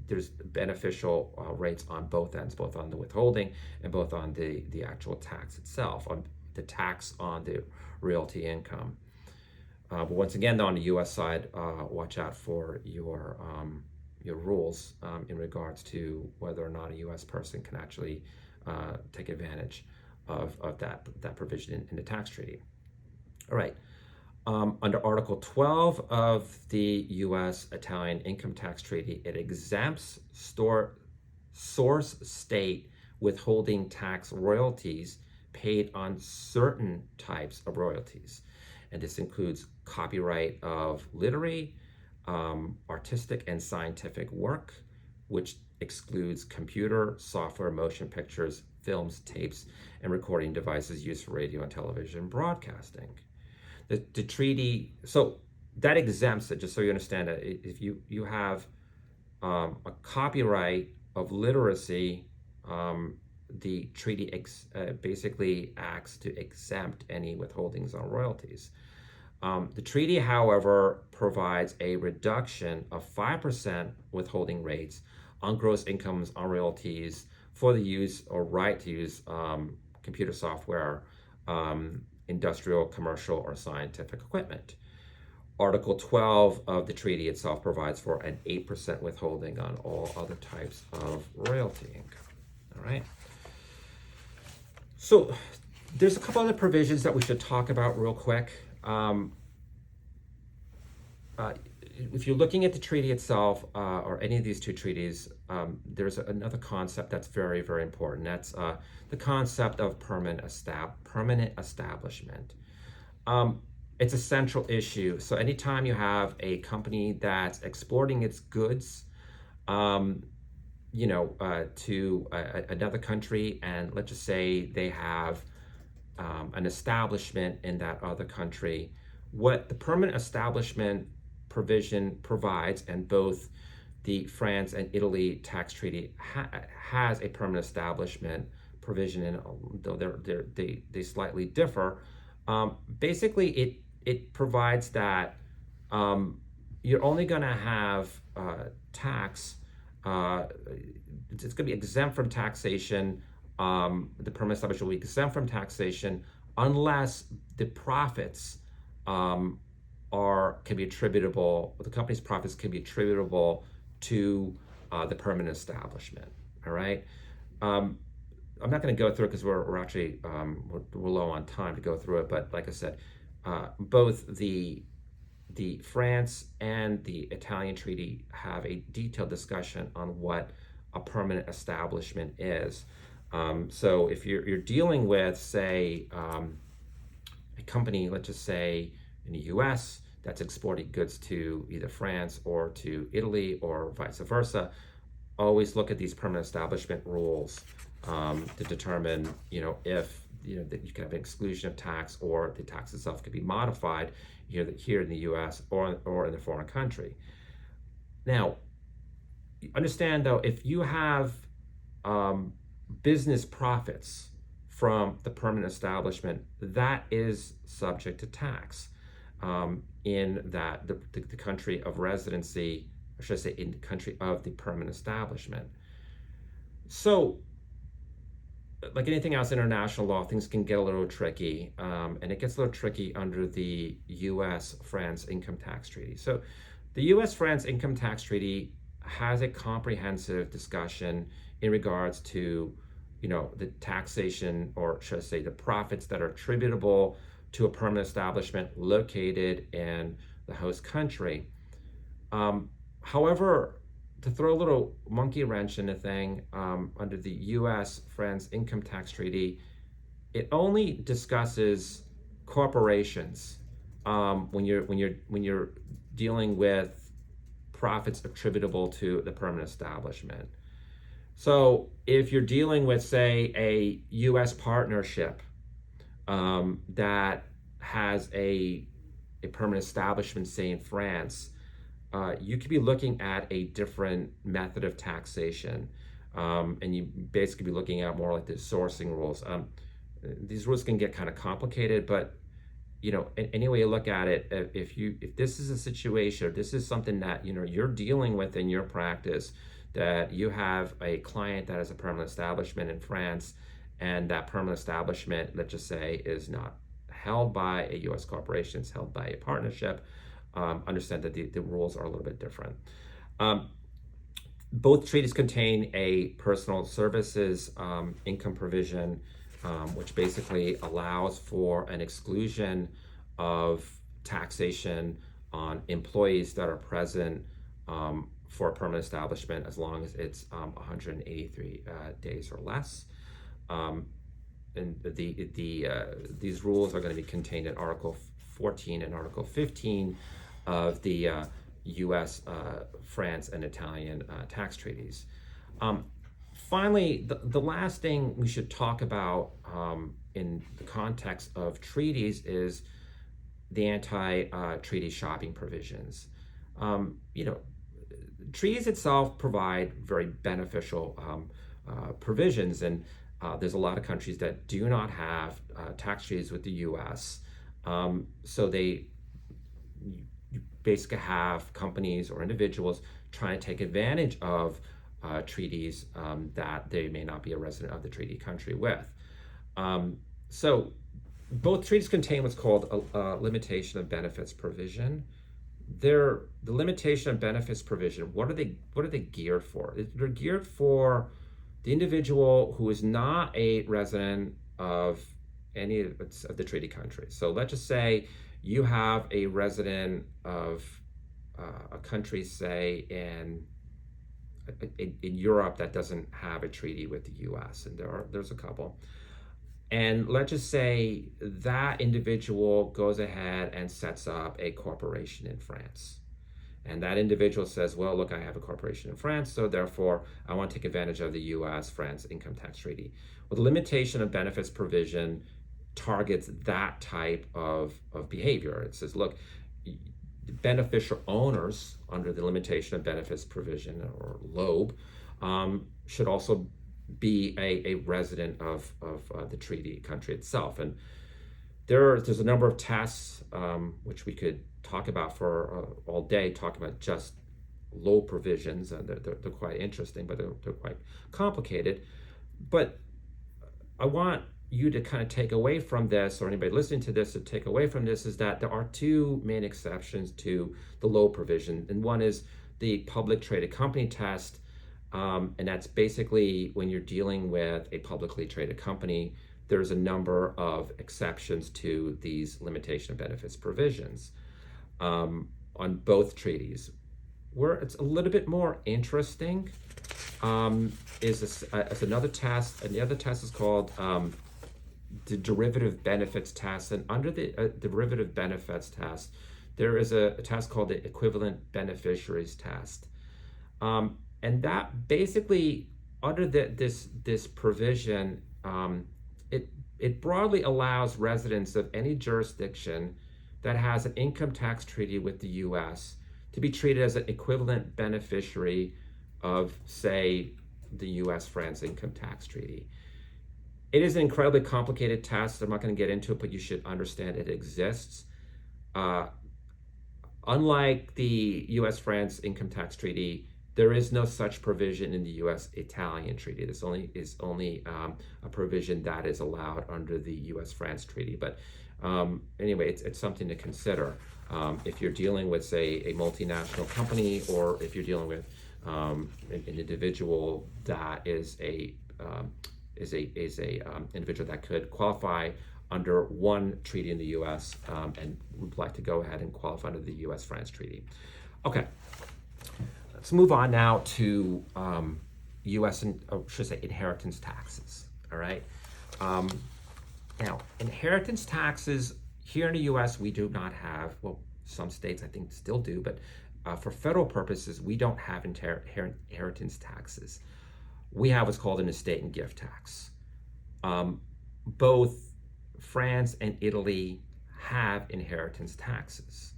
there's beneficial rates on both ends, both on the withholding and both on the actual tax itself, on the tax on the royalty income. But once again, on the U.S. side, watch out for your rules in regards to whether or not a U.S. person can actually take advantage of that provision in the tax treaty. All right. Under Article 12 of the U.S.-Italian income tax treaty, it exempts source state withholding tax royalties paid on certain types of royalties. And this includes copyright of literary, artistic, and scientific work, which excludes computer, software, motion pictures, films, tapes, and recording devices used for radio and television broadcasting. The treaty, so that exempts it, just so you understand that if you have a copyright of literacy, the treaty basically acts to exempt any withholdings on royalties. The treaty, however, provides a reduction of 5% withholding rates on gross incomes on royalties for the use or right to use computer software, industrial, commercial, or scientific equipment. Article 12 of the treaty itself provides for an 8% withholding on all other types of royalty income. All right. So there's a couple other provisions that we should talk about real quick. If you're looking at the treaty itself, or any of these two treaties, there's another concept that's very, very important. That's the concept of permanent establishment. It's a central issue. So anytime you have a company that's exporting its goods, to another country, and let's just say they have an establishment in that other country, what the permanent establishment provision provides, and both the France and Italy tax treaty has a permanent establishment provision in, though they slightly differ. Basically, it provides that you're only going to have tax. It's going to be exempt from taxation. The permanent establishment will be exempt from taxation unless the profits can be attributable. The company's profits can be attributable to the permanent establishment. All right. I'm not going to go through it because we're actually we're low on time to go through it. But like I said, both the France and the Italian treaty have a detailed discussion on what a permanent establishment is. So if you're dealing with, say, a company, let's just say in the U.S. that's exporting goods to either France or to Italy or vice versa, always look at these permanent establishment rules to determine, if that you can have an exclusion of tax, or the tax itself could be modified here in the U.S. or in a foreign country. Now, understand though, if you have business profits from the permanent establishment, that is subject to tax in that the country of residency, or should I say in the country of the permanent establishment. So, like anything else, international law, things can get a little tricky, and it gets a little tricky under the U.S.-France income tax treaty. So the U.S.-France income tax treaty has a comprehensive discussion in regards to, the taxation, or should I say the profits that are attributable to a permanent establishment located in the host country. However, to throw a little monkey wrench in the thing, under the U.S.-France income tax treaty, it only discusses corporations, when you're dealing with profits attributable to the permanent establishment. So if you're dealing with, say, a U.S. partnership, that has a permanent establishment, say in France, you could be looking at a different method of taxation, and you basically be looking at more like the sourcing rules. These rules can get kind of complicated, but any way you look at it, if this is a situation, or this is something that you're dealing with in your practice, that you have a client that has a permanent establishment in France, and that permanent establishment, let's just say, is not held by a U.S. corporation, it's held by a partnership, understand that the rules are a little bit different. Both treaties contain a personal services income provision, which basically allows for an exclusion of taxation on employees that are present for a permanent establishment, as long as it's 183 days or less. And these rules are going to be contained in Article 14 and Article 15 of the U.S., France, and Italian tax treaties. Finally, the last thing we should talk about in the context of treaties is the anti-treaty shopping provisions. Treaties itself provide very beneficial provisions, and there's a lot of countries that do not have tax treaties with the U.S. So you basically have companies or individuals trying to take advantage of treaties that they may not be a resident of the treaty country with. So both treaties contain what's called a limitation of benefits provision. The limitation of benefits provision, what are they geared for? They're geared for the individual who is not a resident of any of the treaty countries. So let's just say you have a resident of a country, say in Europe, that doesn't have a treaty with the U.S., and there's a couple. And let's just say that individual goes ahead and sets up a corporation in France. And that individual says, well, look, I have a corporation in France, so therefore I want to take advantage of the U.S.-France income tax treaty. Well, the limitation of benefits provision targets that type of behavior. It says, look, beneficial owners under the limitation of benefits provision, or LOBE, should also be a resident of the treaty country itself. And there's a number of tests, which we could talk about for all day, talking about just LOBE provisions. They're quite interesting, but they're quite complicated. But I want you to kind of take away from this, or anybody listening to this to take away from this, is that there are two main exceptions to the LOBE provision. And one is the public traded company test, and that's basically when you're dealing with a publicly traded company, there's a number of exceptions to these limitation of benefits provisions on both treaties. Where it's a little bit more interesting is another test, and the other test is called the derivative benefits test. And under the derivative benefits test, there is a test called the equivalent beneficiaries test. And that basically, under this provision, it broadly allows residents of any jurisdiction that has an income tax treaty with the U.S. to be treated as an equivalent beneficiary of, say, the U.S.-France income tax treaty. It is an incredibly complicated test. I'm not going to get into it, but you should understand it exists. Unlike the U.S.-France income tax treaty, there is no such provision in the U.S.-Italian treaty. This is only a provision that is allowed under the U.S.-France treaty. But anyway, it's something to consider if you're dealing with, say, a multinational company, or if you're dealing with an individual that is a individual that could qualify under one treaty in the U.S. And would like to go ahead and qualify under the U.S.-France treaty. Okay, let's move on now to U.S. and should I say inheritance taxes. All right. Now, inheritance taxes here in the U.S. we do not have. Well, some states I think still do, but for federal purposes we don't have inheritance taxes. We have what's called an estate and gift tax. Both France and Italy have inheritance taxes.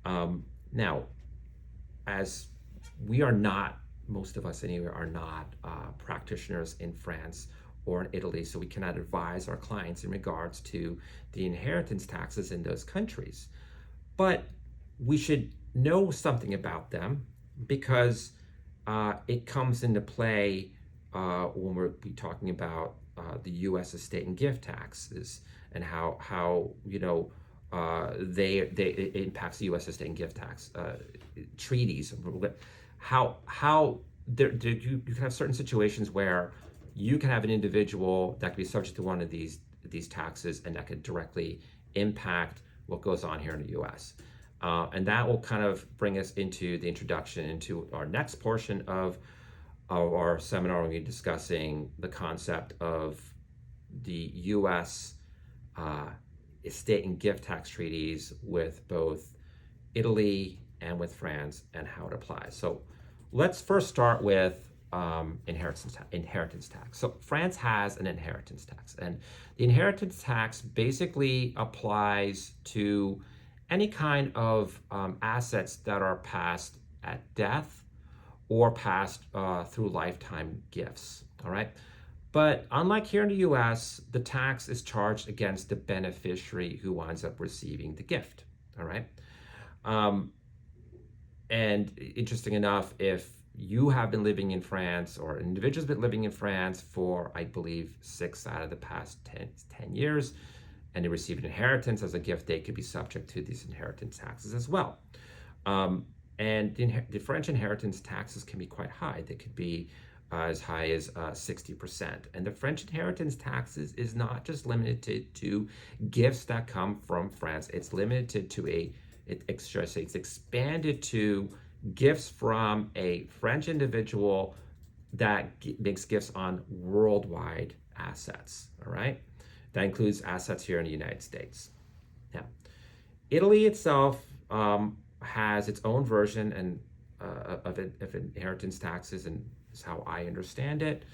Now, as we are not, most of us anyway, are not practitioners in France or in Italy, so we cannot advise our clients in regards to the inheritance taxes in those countries. But we should know something about them because it comes into play when we're talking about the U.S. estate and gift taxes and how it impacts the U.S. estate and gift tax treaties. How you can have certain situations where you can have an individual that can be subject to one of these taxes, and that could directly impact what goes on here in the U.S. And that will kind of bring us into the introduction into our next portion of our seminar. We'll be discussing the concept of the U.S. Estate and gift tax treaties with both Italy and with France and how it applies. So let's first start with inheritance tax. So France has an inheritance tax, and the inheritance tax basically applies to any kind of assets that are passed at death or passed through lifetime gifts. All right. But unlike here in the US, the tax is charged against the beneficiary who winds up receiving the gift. All right. And interesting enough, if you have been living in France, or an individual's been living in France for, I believe, 6 out of the past 10 years, and they receive an inheritance as a gift, they could be subject to these inheritance taxes as well. And the French inheritance taxes can be quite high. They could be as high as 60%. And the French inheritance taxes is not just limited to gifts that come from France. It's limited to it's expanded to gifts from a French individual that makes gifts on worldwide assets. All right. That includes assets here in the United States. Now, Italy itself has its own version and of inheritance taxes, and is how I understand it.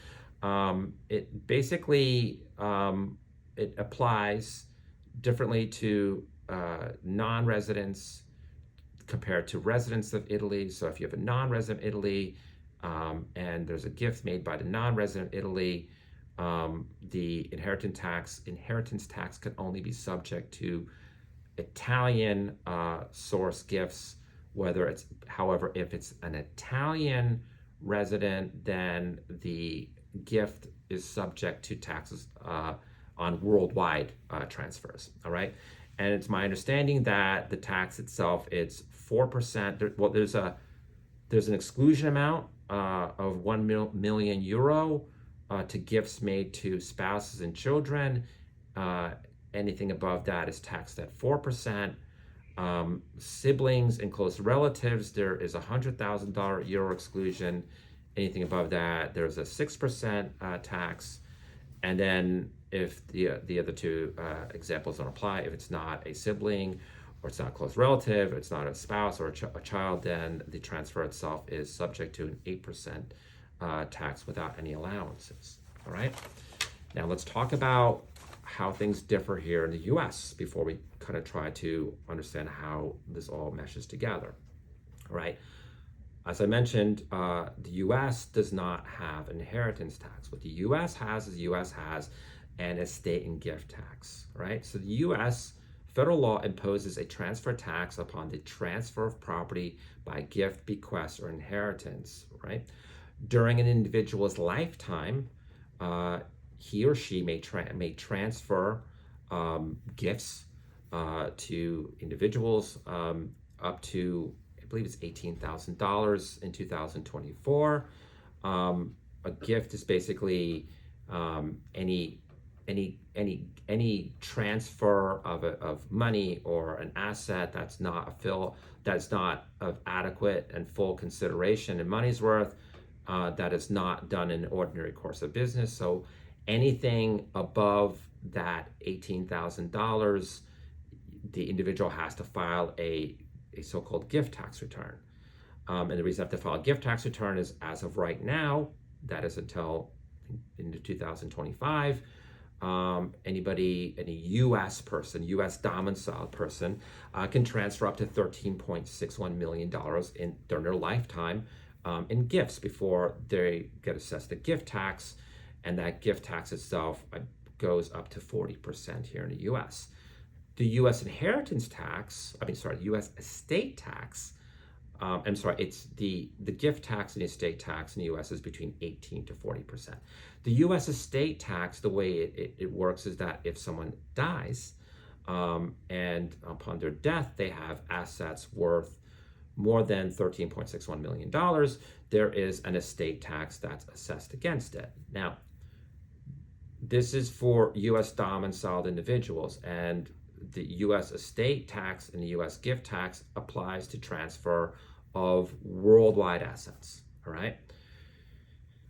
It basically it applies differently to non-residents compared to residents of Italy. So if you have a non-resident Italy and there's a gift made by the non-resident Italy, the inheritance tax can only be subject to Italian source gifts. However, if it's an Italian resident, then the gift is subject to taxes on worldwide transfers. All right, and it's my understanding that the tax itself is 4%. Well, there's an exclusion amount of 1 million euro to gifts made to spouses and children. Anything above that is taxed at 4%. Siblings and close relatives, there is $100,000 euro exclusion. Anything above that, there's a 6% tax. And then if the other two examples don't apply, if it's not a sibling, or it's not a close relative, it's not a spouse or a child, then the transfer itself is subject to an 8% tax without any allowances. All right. Now let's talk about how things differ here in the U.S. before we kind of try to understand how this all meshes together. All right. As I mentioned, the U.S. does not have an inheritance tax. What the U.S. has is the U.S. has an estate and gift tax. Right. So the U.S. federal law imposes a transfer tax upon the transfer of property by gift, bequest, or inheritance. Right. During an individual's lifetime, he or she may transfer gifts to individuals up to, I believe it's $18,000 in 2024. A gift is basically any any transfer of money or an asset that's not of adequate and full consideration and money's worth, that is not done in ordinary course of business. So anything above that $18,000, the individual has to file a so-called gift tax return. And the reason I have to file a gift tax return is, as of right now, that is until into 2025, any U.S. person, U.S. domiciled person, can transfer up to $13.61 million during their lifetime in gifts before they get assessed a gift tax, and that gift tax itself goes up to 40% here in the U.S. The U.S. inheritance tax, U.S. estate tax. It's the gift tax and the estate tax in the U.S. is between 18 to 40%. The U.S. estate tax, the way it works is that if someone dies, and upon their death they have assets worth more than $13.61 million, there is an estate tax that's assessed against it. Now, this is for U.S. domiciled individuals, and the U.S. estate tax and the U.S. gift tax applies to transfer of worldwide assets, all right?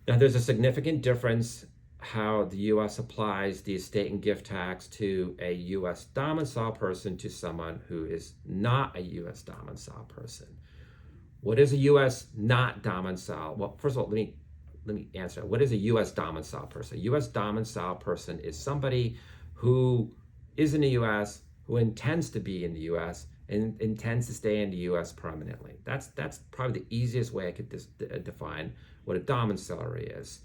Now, there's a significant difference how the U.S. applies the estate and gift tax to a U.S. domiciled person to someone who is not a U.S. domiciled person. What is a U.S. not domiciled? Well, first of all, let me answer. What is a U.S. domiciled person? A U.S. domiciled person is somebody who is in the U.S., who intends to be in the U.S., and intends to stay in the U.S. permanently. That's probably the easiest way I could define what a domiciliary is.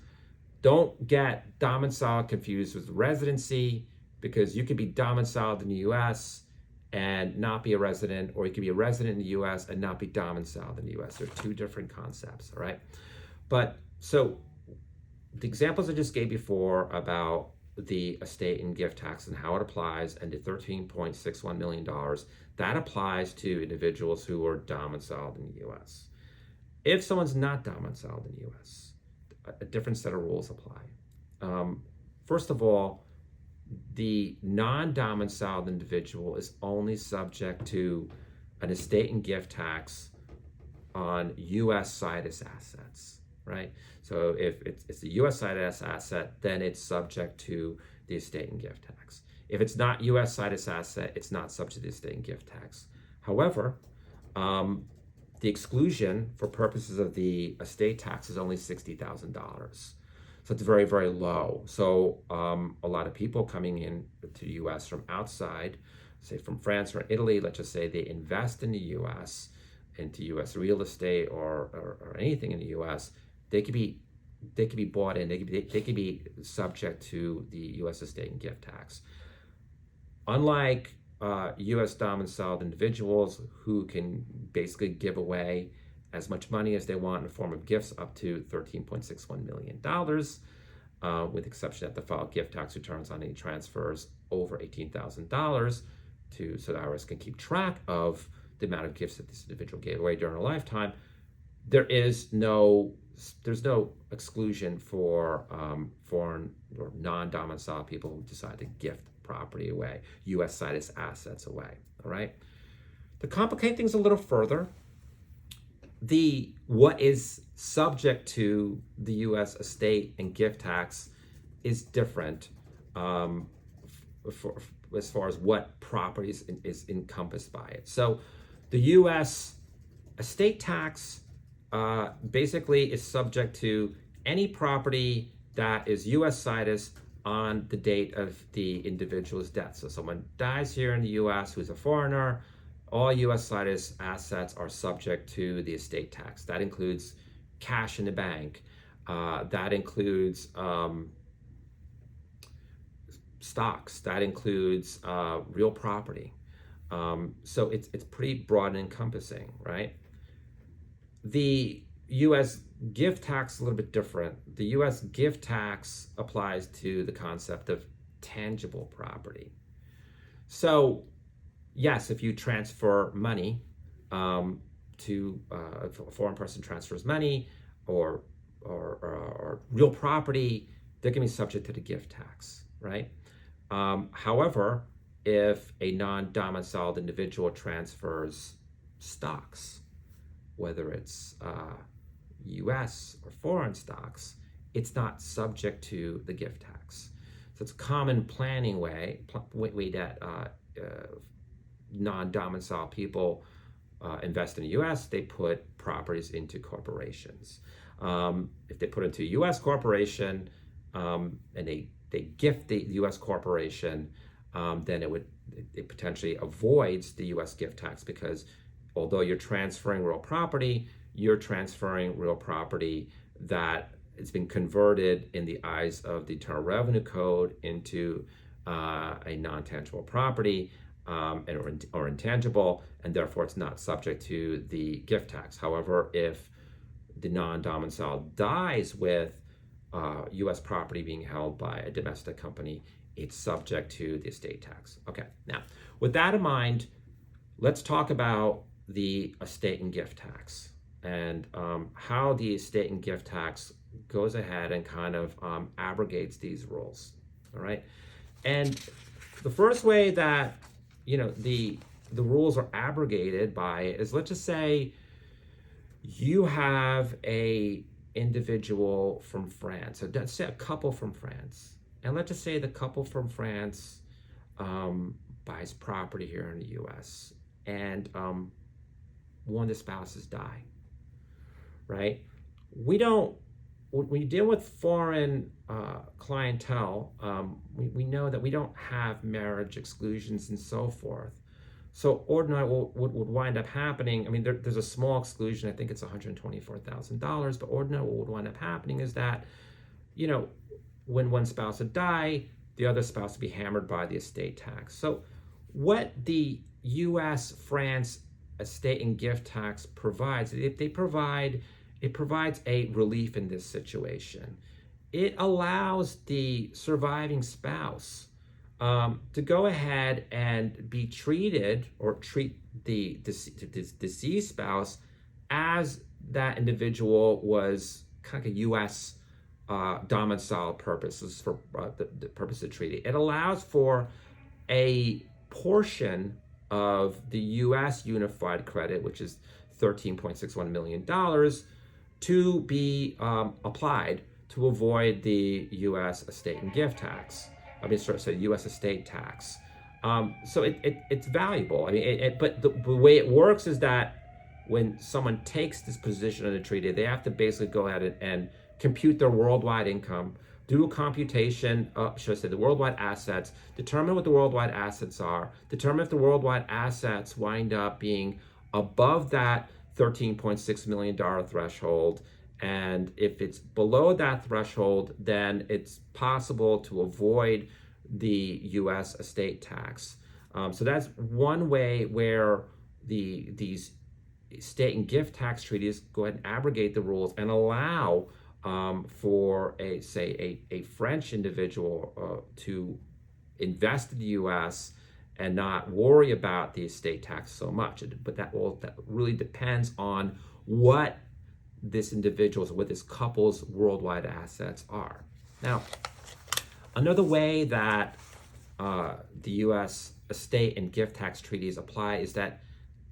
Don't get domicile confused with residency, because you could be domiciled in the U.S. and not be a resident, or you could be a resident in the U.S. and not be domiciled in the U.S. They're two different concepts, all right? But so the examples I just gave before about the estate and gift tax and how it applies, and the $13.61 million, that applies to individuals who are domiciled in the U.S. If someone's not domiciled in the U.S., a different set of rules apply. First of all, the non-domiciled individual is only subject to an estate and gift tax on U.S. situs assets, right? So if it's a U.S. situs asset, then it's subject to the estate and gift tax. If it's not U.S. situs asset, it's not subject to the estate and gift tax. However, the exclusion for purposes of the estate tax is only $60,000. So it's very, very low. So a lot of people coming in to the U.S. from outside, say from France or Italy, let's just say they invest in the U.S., into U.S. real estate or anything in the U.S., they could be bought in. They could be subject to the U.S. estate and gift tax. Unlike U.S. domiciled individuals who can basically give away as much money as they want in the form of gifts up to $13.61 million, with the exception that they file gift tax returns on any transfers over $18,000 so the IRS can keep track of the amount of gifts that this individual gave away during a lifetime. There's no exclusion for foreign or non-domiciled people who decide to gift property away, U.S. situs assets away, all right? To complicate things a little further, what is subject to the U.S. estate and gift tax is different as far as what properties is encompassed by it. So the U.S. estate tax basically is subject to any property that is U.S. situs on the date of the individual's death. So someone dies here in the U.S. who's a foreigner, all U.S. situs assets are subject to the estate tax. That includes cash in the bank. That includes stocks. That includes real property. So it's pretty broad and encompassing, right? The U.S. gift tax is a little bit different. The U.S. gift tax applies to the concept of tangible property. So yes, if you transfer money to a foreign person transfers money or real property, they're going to be subject to the gift tax. right? However, if a non-domiciled individual transfers stocks, whether it's US or foreign stocks, it's not subject to the gift tax. So it's a common planning way that non-domiciled people invest in the US, they put properties into corporations. If they put into a US corporation and they gift the US corporation, then it potentially avoids the US gift tax, because although you're transferring real property, you're transferring real property that it's been converted in the eyes of the Internal Revenue Code into a non-tangible property, or intangible, and therefore it's not subject to the gift tax. However, if the non-domiciled dies with U.S. property being held by a domestic company, it's subject to the estate tax. Okay, now with that in mind, let's talk about the estate and gift tax, and how the estate and gift tax goes ahead and kind of abrogates these rules. All right, and the first way that the rules are abrogated by is, let's just say you have a individual from France. So let's say a couple from France, and let's just say the couple from France buys property here in the U.S. and one of the spouses die. Right? We don't. When you deal with foreign clientele, we know that we don't have marriage exclusions and so forth. So ordinarily what would wind up happening, I mean, there's a small exclusion, I think it's $124,000, but ordinarily what would wind up happening is that, when one spouse would die, the other spouse would be hammered by the estate tax. So what the U.S. France estate and gift tax provides, it provides a relief in this situation. It allows the surviving spouse to go ahead and be treated, or treat the deceased spouse as that individual was kind of a U.S. Domicile purposes for the purpose of the treaty. It allows for a portion of the U.S. unified credit, which is $13.61 million, to be applied to avoid the U.S. estate and gift tax. U.S. estate tax. So it's valuable. I mean, but the way it works is that when someone takes this position in the treaty, they have to basically go ahead and compute their worldwide income, do a computation, the worldwide assets, determine what the worldwide assets are, determine if the worldwide assets wind up being above that $13.6 million threshold. And if it's below that threshold, then it's possible to avoid the U.S. estate tax. So that's one way where these estate and gift tax treaties go ahead and abrogate the rules and allow for a French individual to invest in the U.S. and not worry about the estate tax so much. But that really depends on what this individual's, what this couple's worldwide assets are. Now, another way that the U.S. estate and gift tax treaties apply is that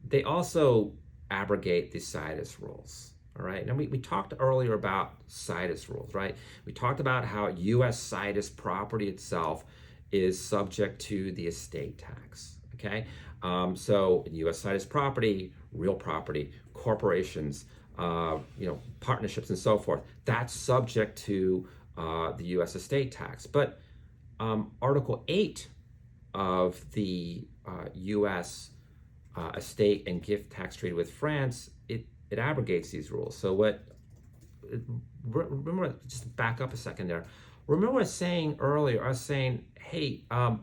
they also abrogate the situs rules. All right. Now, we talked earlier about situs rules, right? We talked about how U.S. situs property itself is subject to the estate tax. Okay. So in U.S. situs property, real property, corporations, partnerships and so forth, that's subject to the U.S. estate tax. But Article 8 of the U.S. estate and gift tax treaty with France, it abrogates these rules. So remember, just back up a second there. Remember what I was saying earlier? I was saying, hey, a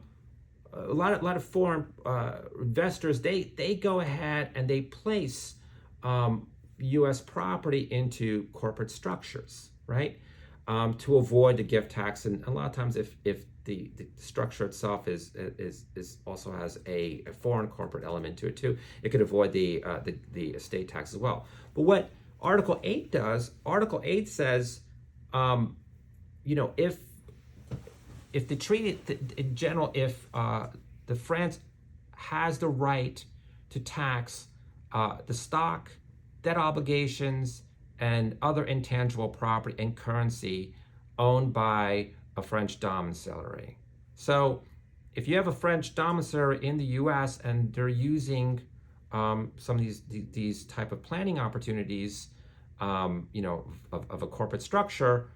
lot of foreign investors, they go ahead and they place U.S. property into corporate structures, right? To avoid the gift tax, and a lot of times, if the structure itself is also has a foreign corporate element to it too, it could avoid the estate tax as well. But what Article 8 does, Article 8 says, if if the treaty, in general, if the France has the right to tax the stock, debt obligations, and other intangible property and currency owned by a French domiciliary. So if you have a French domiciliary in the U.S. and they're using some of these type of planning opportunities, of a corporate structure,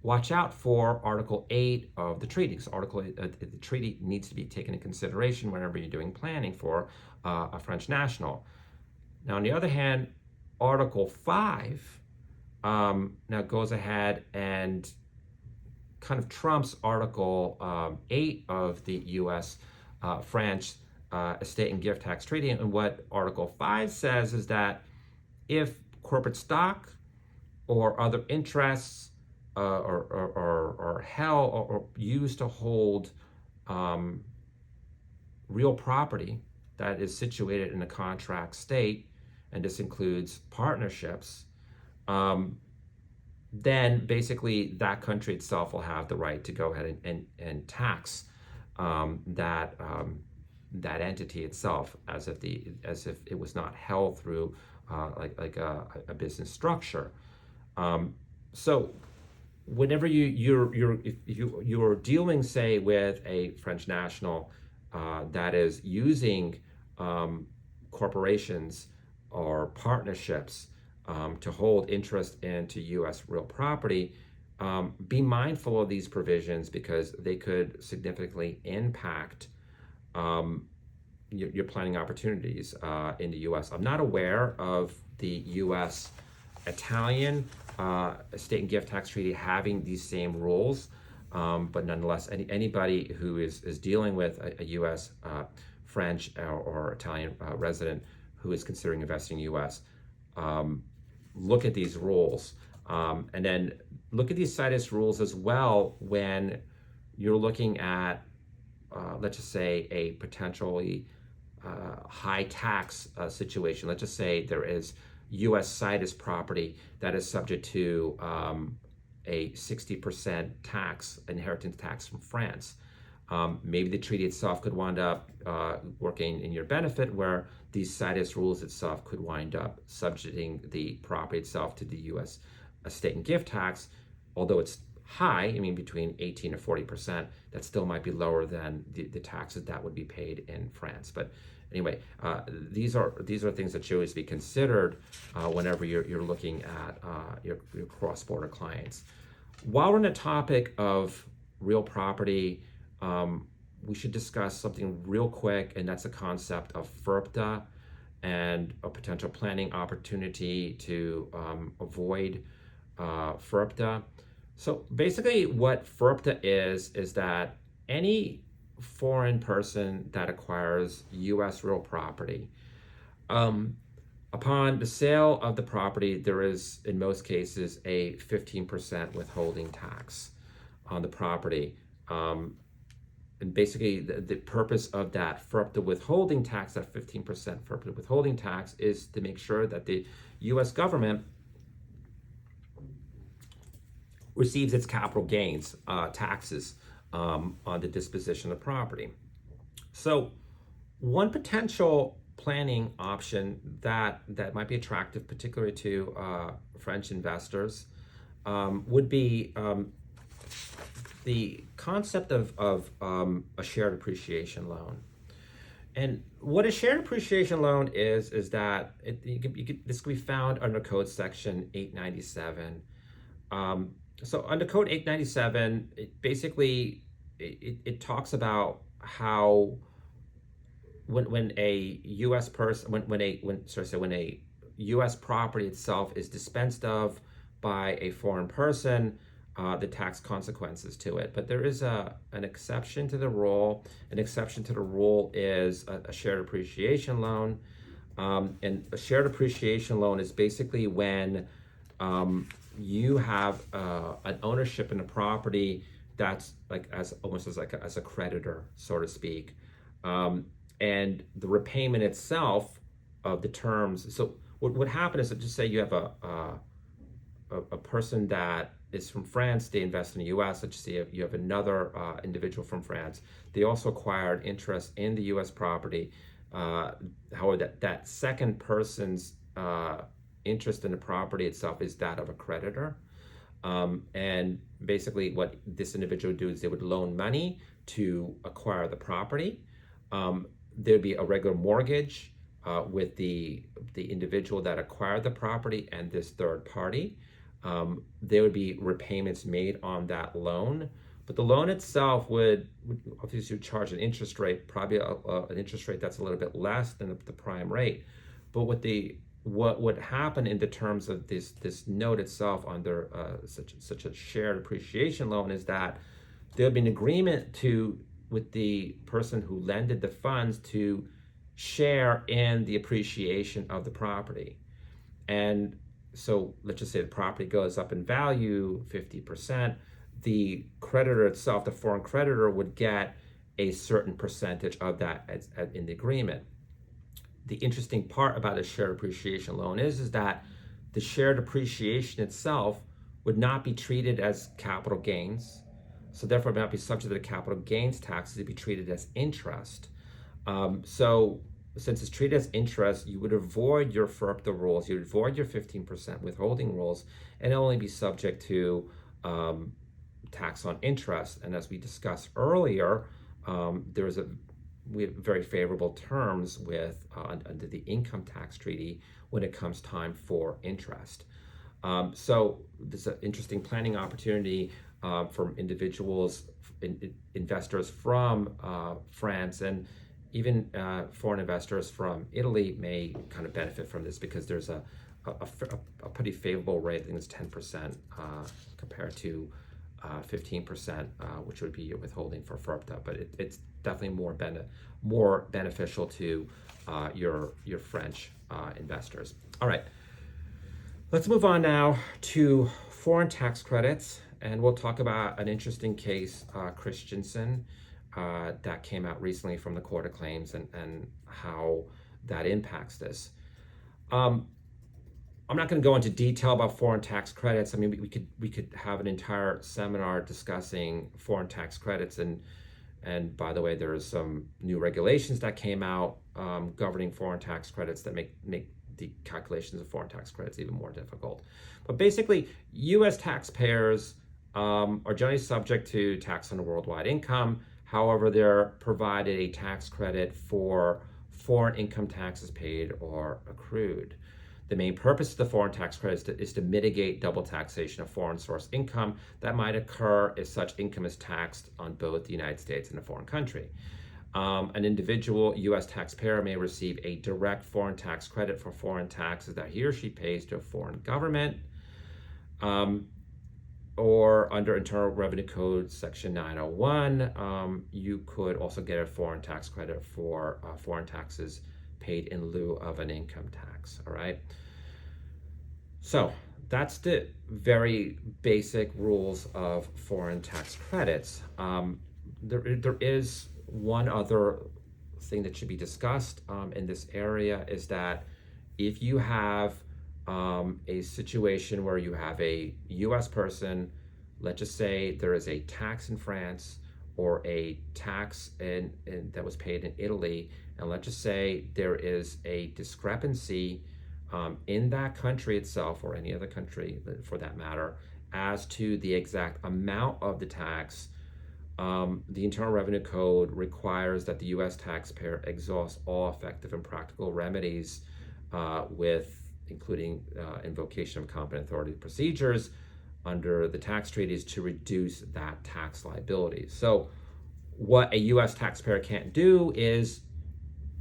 watch out for Article 8 of the treaty. Because Article 8, the treaty needs to be taken into consideration whenever you're doing planning for a French national. Now, on the other hand, Article 5 now goes ahead and kind of trumps Article 8 of the U.S. French Estate and Gift Tax Treaty. And what Article 5 says is if corporate stock or other interests or held or used to hold real property that is situated in a contract state, and this includes partnerships, then basically that country itself will have the right to go ahead and tax that entity itself, as if it was not held through like a business structure. So whenever if you're dealing, say, with a French national that is using corporations or partnerships to hold interest into U.S. real property, be mindful of these provisions because they could significantly impact your planning opportunities in the U.S. I'm not aware of the U.S. Italian estate and gift tax treaty having these same rules, but nonetheless, anybody who is dealing with a U.S. French or Italian resident who is considering investing in U.S., look at these rules, and then look at these CITES rules as well when you're looking at, let's just say, a potentially high tax situation. Let's just say there is U.S. CITES property that is subject to a 60% tax, inheritance tax from France. Maybe the treaty itself could wind up working in your benefit, where these CITES rules itself could wind up subjecting the property itself to the U.S. estate and gift tax. Although it's high, I mean between 18 and 40%, that still might be lower than the taxes that would be paid in France. But anyway, these are things that should always be considered whenever you're looking at your cross-border clients. While we're on the topic of real property, we should discuss something real quick, and that's the concept of FIRPTA and a potential planning opportunity to avoid FIRPTA. So basically what FIRPTA is that any foreign person that acquires U.S. real property, upon the sale of the property, there is, in most cases, a 15% withholding tax on the property. And basically, the purpose of that FIRPTA withholding tax, that 15% FIRPTA withholding tax, is to make sure that the U.S. government receives its capital gains taxes on the disposition of property. So one potential planning option that might be attractive, particularly to French investors, would be the concept of a shared appreciation loan. And what a shared appreciation loan is that this can be found under Code Section 897. So under Code 897, it talks about how when a U.S. person when a U.S. property itself is dispensed of by a foreign person, the tax consequences to it. But there is an exception to the rule. An exception to the rule is a shared appreciation loan. And a shared appreciation loan is basically when you have an ownership in a property that's like almost as a creditor, so to speak, and the repayment itself of the terms. So what would happen is that, just say you have a person that is from France, they invest in the US. Let's just say you have another individual from France. They also acquired interest in the US property. However, that second person's interest in the property itself is that of a creditor. And basically, what this individual would do is they would loan money to acquire the property. There'd be a regular mortgage with the individual that acquired the property and this third party. There would be repayments made on that loan, but the loan itself would obviously charge an interest rate, probably an interest rate that's a little bit less than the prime rate. But what would happen in the terms of this note itself under such a shared appreciation loan is that there would be an agreement with the person who lended the funds to share in the appreciation of the property. And so let's just say the property goes up in value 50%. The creditor itself, the foreign creditor, would get a certain percentage of that in the agreement. The interesting part about a shared appreciation loan is that the shared appreciation itself would not be treated as capital gains, so therefore it would not be subject to the capital gains taxes. It'd be treated as interest. So since it's treated as interest, you would avoid your FERPTA rules, you would avoid your 15% withholding rules, and only be subject to tax on interest. And as we discussed earlier, we have very favorable terms with under the income tax treaty when it comes time for interest. So this is an interesting planning opportunity for individuals, investors from France, and even foreign investors from Italy may kind of benefit from this because there's a pretty favorable rate. I think it's 10% compared to 15%, which would be your withholding for FERPTA, but it's definitely more beneficial to your French investors. All right, let's move on now to foreign tax credits, and we'll talk about an interesting case, Christensen, that came out recently from the Court of Claims and how that impacts this. I'm not going to go into detail about foreign tax credits. I mean, we could have an entire seminar discussing foreign tax credits, and by the way, there's some new regulations that came out governing foreign tax credits that make the calculations of foreign tax credits even more difficult. But basically, U.S. taxpayers are generally subject to tax on the worldwide income. However, they're provided a tax credit for foreign income taxes paid or accrued. The main purpose of the foreign tax credit is to mitigate double taxation of foreign source income that might occur if such income is taxed on both the United States and a foreign country. An individual U.S. taxpayer may receive a direct foreign tax credit for foreign taxes that he or she pays to a foreign government, or under Internal Revenue Code Section 901, you could also get a foreign tax credit for foreign taxes paid in lieu of an income tax. All right. So that's the very basic rules of foreign tax credits. There is one other thing that should be discussed in this area, is that if you have a situation where you have a U.S. person, let's just say there is a tax in France or a tax that was paid in Italy, and let's just say there is a discrepancy in that country itself, or any other country for that matter, as to the exact amount of the tax. The Internal Revenue Code requires that the U.S. taxpayer exhaust all effective and practical remedies including invocation of competent authority procedures under the tax treaties to reduce that tax liability. So what a U.S. taxpayer can't do is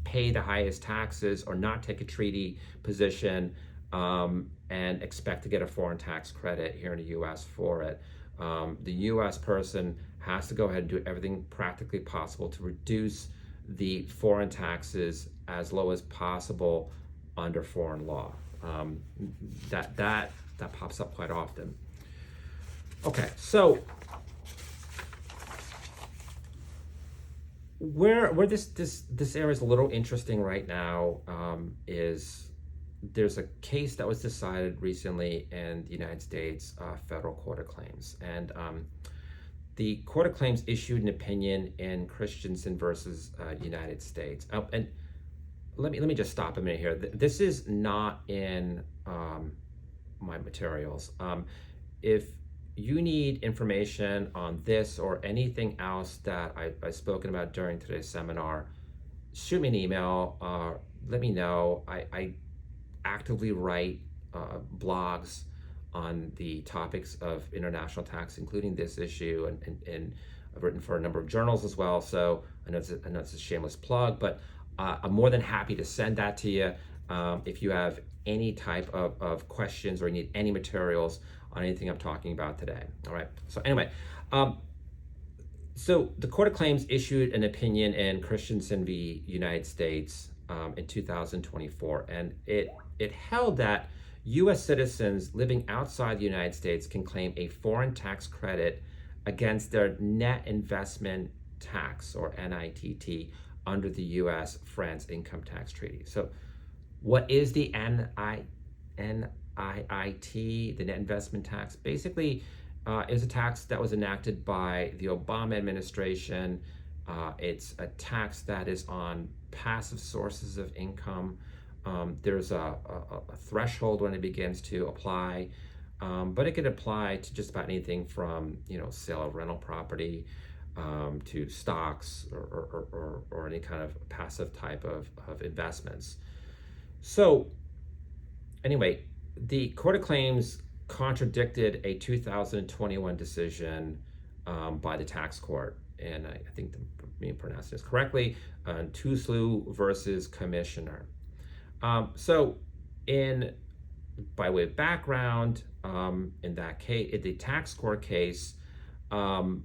pay the highest taxes or not take a treaty position and expect to get a foreign tax credit here in the U.S. for it. The U.S. person has to go ahead and do everything practically possible to reduce the foreign taxes as low as possible under foreign law. That pops up quite often. Okay, so where this area is a little interesting right now is there's a case that was decided recently in the United States Federal Court of Claims, and the Court of Claims issued an opinion in Christensen versus United States. And let me just stop a minute here. This is not in my materials. If you need information on this or anything else that I've spoken about during today's seminar, shoot me an email. Let me know. I actively write blogs on the topics of international tax, including this issue, and I've written for a number of journals as well. So I know it's a shameless plug, but I'm more than happy to send that to you if you have any type of questions or need any materials on anything I'm talking about today. All right. So anyway, so the Court of Claims issued an opinion in Christensen v. United States in 2024, and it held that U.S. citizens living outside the United States can claim a foreign tax credit against their net investment tax, or NITT, under the U.S.-France income tax treaty. So what is the NIIT, the net investment tax? Basically, is a tax that was enacted by the Obama administration. It's a tax that is on passive sources of income. There's a threshold when it begins to apply, but it could apply to just about anything from sale of rental property to stocks or any kind of passive type of investments. So anyway, the Court of Claims contradicted a 2021 decision by the tax court, and I think I'm pronouncing this correctly, Tuslu versus Commissioner. So by way of background, in that case, in the tax court case, the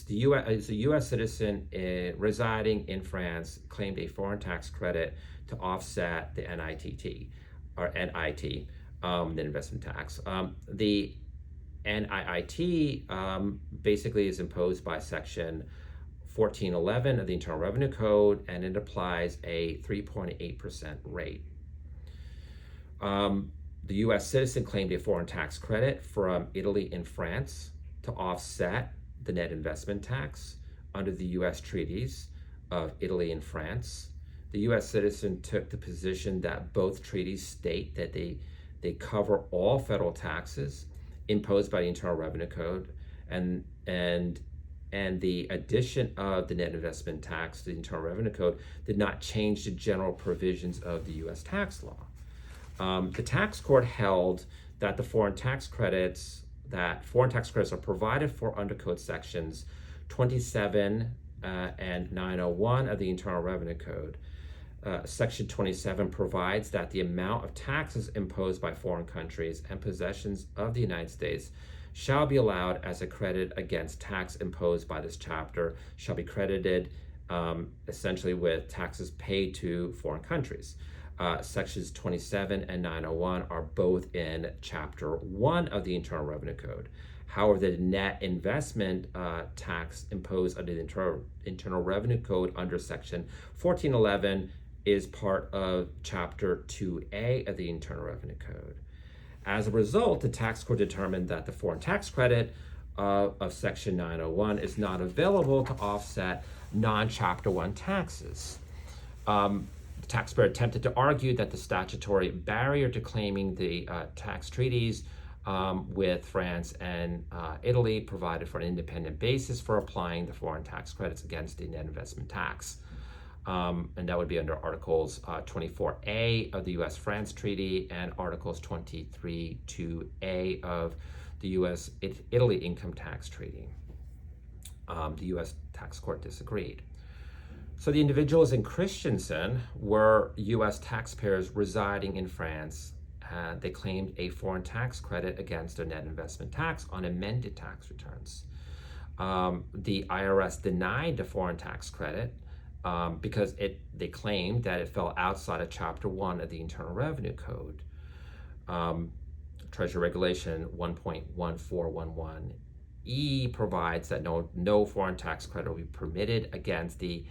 U.S. citizen residing in France claimed a foreign tax credit to offset the NITT, or NIT, the investment tax. The NIIT basically is imposed by Section 1411 of the Internal Revenue Code, and it applies a 3.8% rate. The U.S. citizen claimed a foreign tax credit from Italy and France to offset the net investment tax under the U.S. treaties of Italy and France. The U.S. citizen took the position that both treaties state that they cover all federal taxes imposed by the Internal Revenue Code, and the addition of the net investment tax to the Internal Revenue Code did not change the general provisions of the U.S. tax law. The tax court held that foreign tax credits are provided for under Code Sections 27 and 901 of the Internal Revenue Code. Section 27 provides that the amount of taxes imposed by foreign countries and possessions of the United States shall be allowed as a credit against tax imposed by this chapter, shall be credited essentially with taxes paid to foreign countries. Sections 27 and 901 are both in Chapter 1 of the Internal Revenue Code. However, the net investment tax imposed under the Internal Revenue Code under Section 1411 is part of Chapter 2A of the Internal Revenue Code. As a result, the tax court determined that the foreign tax credit of Section 901 is not available to offset non-Chapter 1 taxes. The taxpayer attempted to argue that the statutory barrier to claiming the tax treaties with France and Italy provided for an independent basis for applying the foreign tax credits against the net investment tax. And that would be under Articles 24A of the U.S.-France Treaty and Articles 23(2)A of the U.S.-Italy Income Tax Treaty. The U.S. tax court disagreed. So the individuals in Christensen were U.S. taxpayers residing in France. They claimed a foreign tax credit against their net investment tax on amended tax returns. The IRS denied the foreign tax credit because they claimed that it fell outside of Chapter 1 of the Internal Revenue Code. Treasury Regulation 1.1411E provides that no foreign tax credit will be permitted against the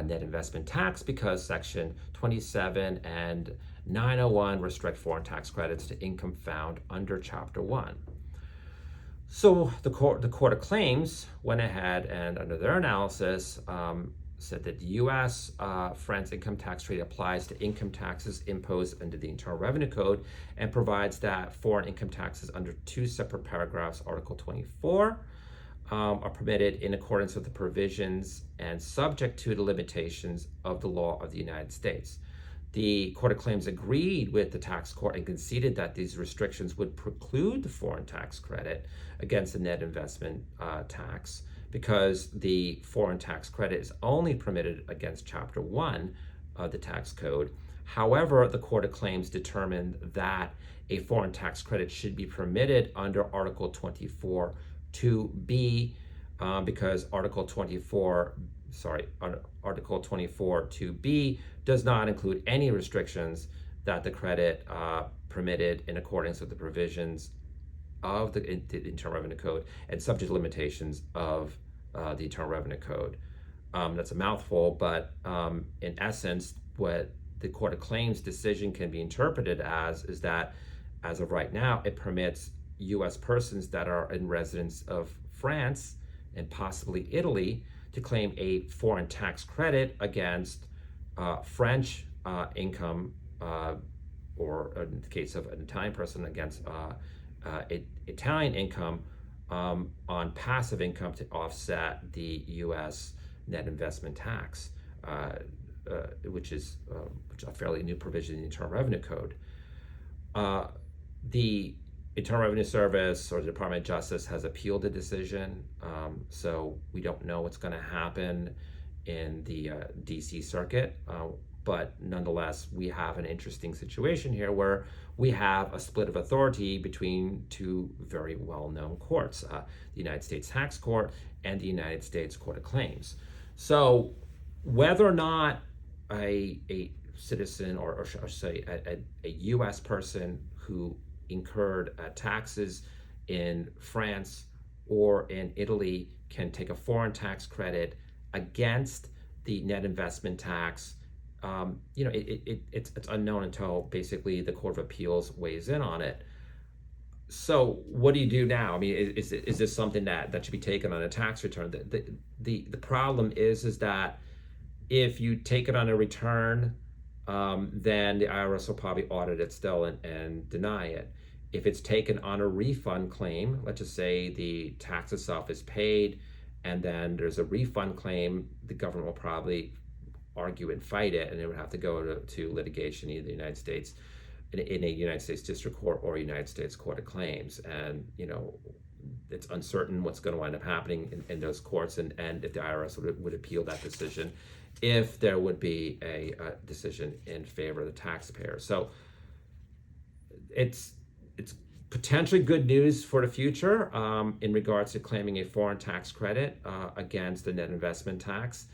net investment tax because Section 27 and 901 restrict foreign tax credits to income found under Chapter 1. So the Court of Claims went ahead and, under their analysis, said that the U.S. France income tax treaty applies to income taxes imposed under the Internal Revenue Code and provides that foreign income taxes under two separate paragraphs, Article 24, are permitted in accordance with the provisions and subject to the limitations of the law of the United States. The Court of Claims agreed with the tax court and conceded that these restrictions would preclude the foreign tax credit against the net investment tax, because the foreign tax credit is only permitted against Chapter 1 of the tax code. However, the Court of Claims determined that a foreign tax credit should be permitted under Article 24 2B, because Article 24 2B does not include any restrictions that the credit permitted in accordance with the provisions of the Internal Revenue Code and subject to limitations of the Internal Revenue Code. That's a mouthful, but in essence, what the Court of Claims decision can be interpreted as is that, as of right now, it permits U.S. persons that are in residence of France and possibly Italy to claim a foreign tax credit against French income, or in the case of an Italian person, against Italian income on passive income to offset the U.S. net investment tax, which is a fairly new provision in the Internal Revenue Code. The Internal Revenue Service or the Department of Justice has appealed the decision, so we don't know what's going to happen in the DC circuit, but nonetheless, we have an interesting situation here where we have a split of authority between two very well-known courts, the United States Tax Court and the United States Court of Claims. So whether or not a citizen, or I should say a U.S. person who incurred taxes in France or in Italy can take a foreign tax credit against the net investment tax, it's unknown until basically the Court of Appeals weighs in on it. So what do you do now? I mean, is this something that should be taken on a tax return? The problem is that if you take it on a return, then the IRS will probably audit it still and deny it. If it's taken on a refund claim, let's just say the tax itself is paid and then there's a refund claim, the government will probably argue and fight it, and it would have to go to litigation, either the United States, in a United States District Court or United States Court of Claims. And it's uncertain what's going to wind up happening in those courts, and if the IRS would appeal that decision, if there would be a decision in favor of the taxpayer. So it's potentially good news for the future in regards to claiming a foreign tax credit against the net investment tax.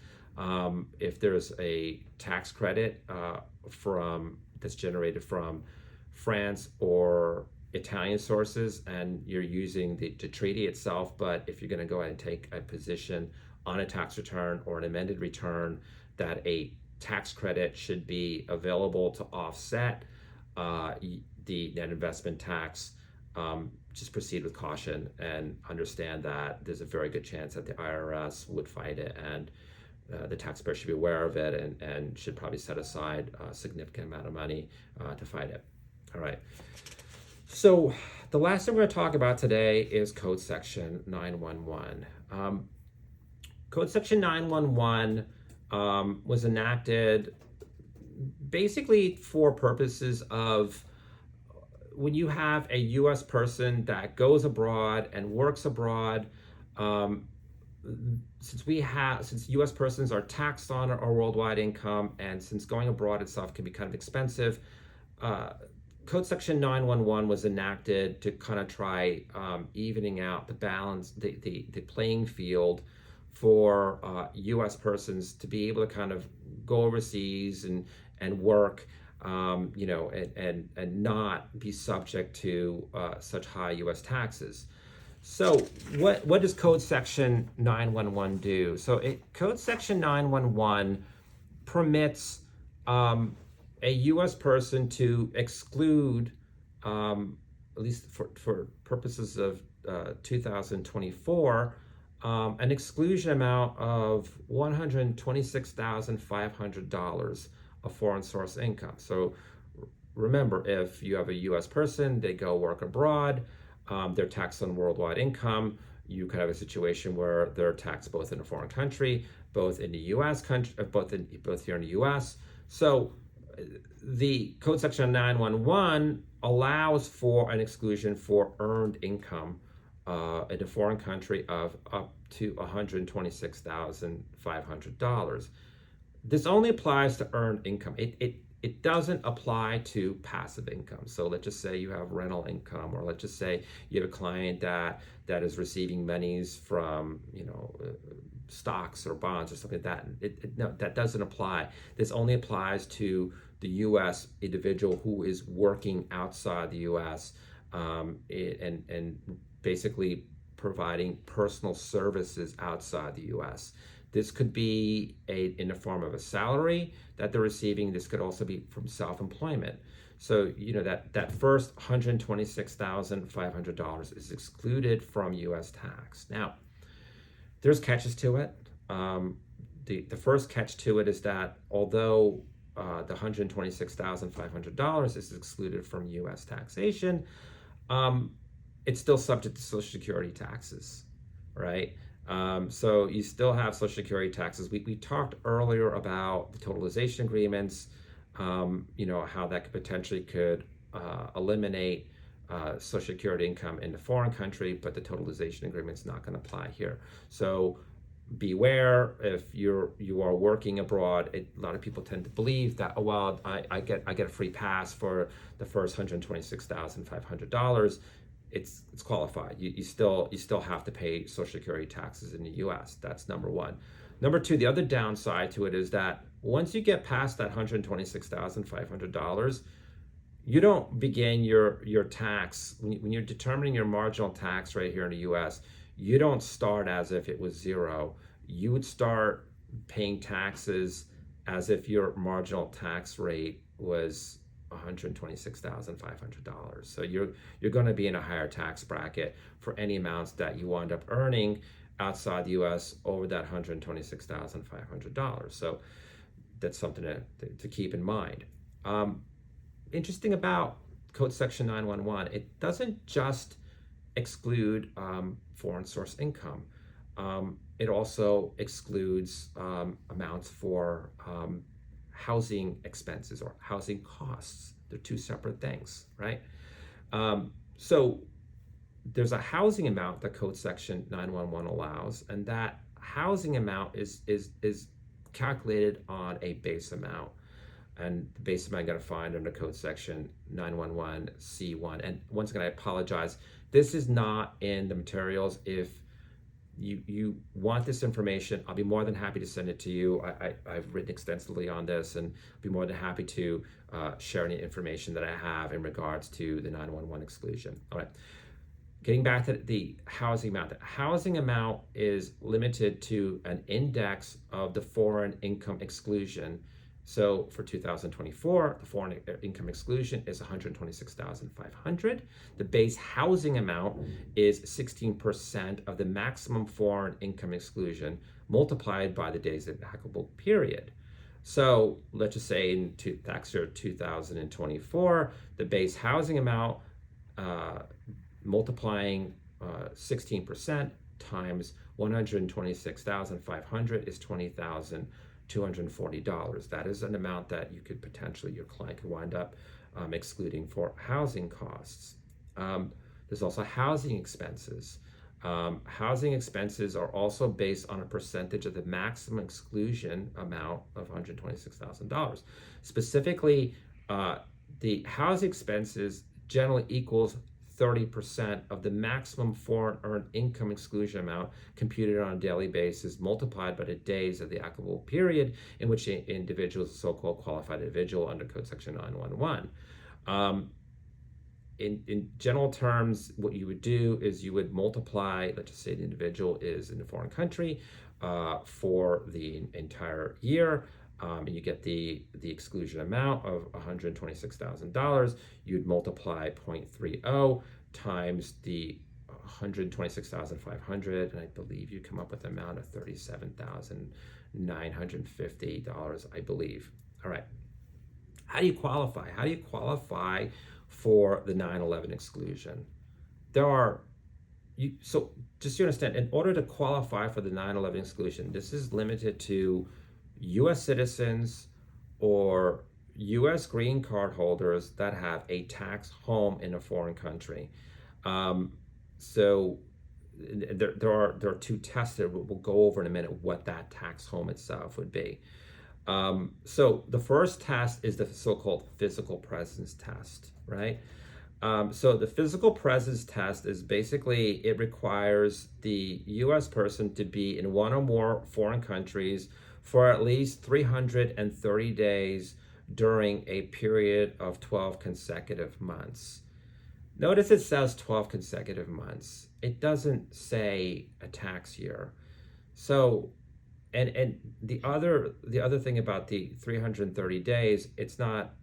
If there's a tax credit that's generated from France or Italian sources, and you're using the treaty itself, but if you're going to go ahead and take a position on a tax return or an amended return that a tax credit should be available to offset the net investment tax, just proceed with caution and understand that there's a very good chance that the IRS would fight it, and the taxpayer should be aware of it and should probably set aside a significant amount of money to fight it. All right. So the last thing we're going to talk about today is Code Section 911. Code Section 911 was enacted basically for purposes of when you have a U.S. person that goes abroad and works abroad. Since U.S. persons are taxed on our worldwide income, and since going abroad itself can be kind of expensive, Code Section 911 was enacted to kind of try evening out the balance, the playing field for U.S. persons to be able to kind of go overseas and work, and not be subject to such high U.S. taxes. So what does Code Section 911 do? So Code Section 911 permits a a U.S. person to exclude, at least for purposes of 2024, an exclusion amount of $126,500 of foreign source income. So remember, if you have a U.S. person, they go work abroad, they're taxed on worldwide income. You could have a situation where they're taxed both in a foreign country, both in the U.S. country, both here in the U.S. So the Code Section 911 allows for an exclusion for earned income in a foreign country of up to $126,500. This only applies to earned income. It doesn't apply to passive income. So let's just say you have rental income, or let's just say you have a client that is receiving monies from stocks or bonds or something like that. No, that doesn't apply. This only applies to the U.S. individual who is working outside the U.S. And basically providing personal services outside the U.S. This could be in the form of a salary that they're receiving. This could also be from self-employment. So that first $126,500 is excluded from U.S. tax. Now, there's catches to it. The first catch to it is that although the $126,500 is excluded from U.S. taxation, it's still subject to Social Security taxes, right? So you still have Social Security taxes. We talked earlier about the totalization agreements, how that potentially could eliminate Social Security income in the foreign country, but the totalization agreement is not going to apply here. So beware if you are working abroad. A lot of people tend to believe that, oh well, I get a free pass for the first $126,500. It's qualified. You still have to pay Social Security taxes in the U.S. That's number one. Number two, the other downside to it is that once you get past that $126,500, you don't begin your tax when you're determining your marginal tax rate here in the U.S. You don't start as if it was zero. You would start paying taxes as if your marginal tax rate was $126,500. So you're going to be in a higher tax bracket for any amounts that you wind up earning outside the U.S. over that $126,500. So that's something to keep in mind. Interesting about Code Section 911, it doesn't just exclude foreign source income. It also excludes amounts for housing expenses or housing costs. They're two separate things, right? So there's a housing amount that Code Section 911 allows, and that housing amount is calculated on a base amount. And the base amount I got to find under Code Section 911 C1. And once again, I apologize. This is not in the materials. If you want this information, I'll be more than happy to send it to you. I've written extensively on this, and be more than happy to share any information that I have in regards to the 911 exclusion. All right. Getting back to the housing amount. The housing amount is limited to an index of the foreign income exclusion. So for 2024, the foreign income exclusion is $126,500. The base housing amount is 16% of the maximum foreign income exclusion multiplied by the days of the applicable period. So let's just say in tax year 2024, the base housing amount multiplying 16% times 126,500 is $20,240. That is an amount that you could potentially, your client could wind up excluding for housing costs. There's also housing expenses. Housing expenses are also based on a percentage of the maximum exclusion amount of $126,000. Specifically, the housing expenses generally equals 30% of the maximum foreign earned income exclusion amount computed on a daily basis multiplied by the days of the applicable period in which the individual is a so-called qualified individual under Code Section 911. In general terms, what you would do is you would multiply, let's just say the individual is in a foreign country for the entire year. and you get the exclusion amount of $126,000. You'd multiply 0.30 times the 126,500, and I believe you come up with an amount of $37,950, I believe. All right. How do you qualify? How do you qualify for the 9/11 exclusion? There are so just so you understand, in order to qualify for the 9/11 exclusion, this is limited to U.S. citizens or U.S. green card holders that have a tax home in a foreign country. Um, so there are two tests that we'll go over in a minute what that tax home itself would be. So the first test is the so-called physical presence test, right? So the physical presence test is basically, it requires the U.S. person to be in one or more foreign countries for at least 330 days during a period of 12 consecutive months. Notice it says 12 consecutive months. It doesn't say a tax year. So, and the other thing about the 330 days, it's not,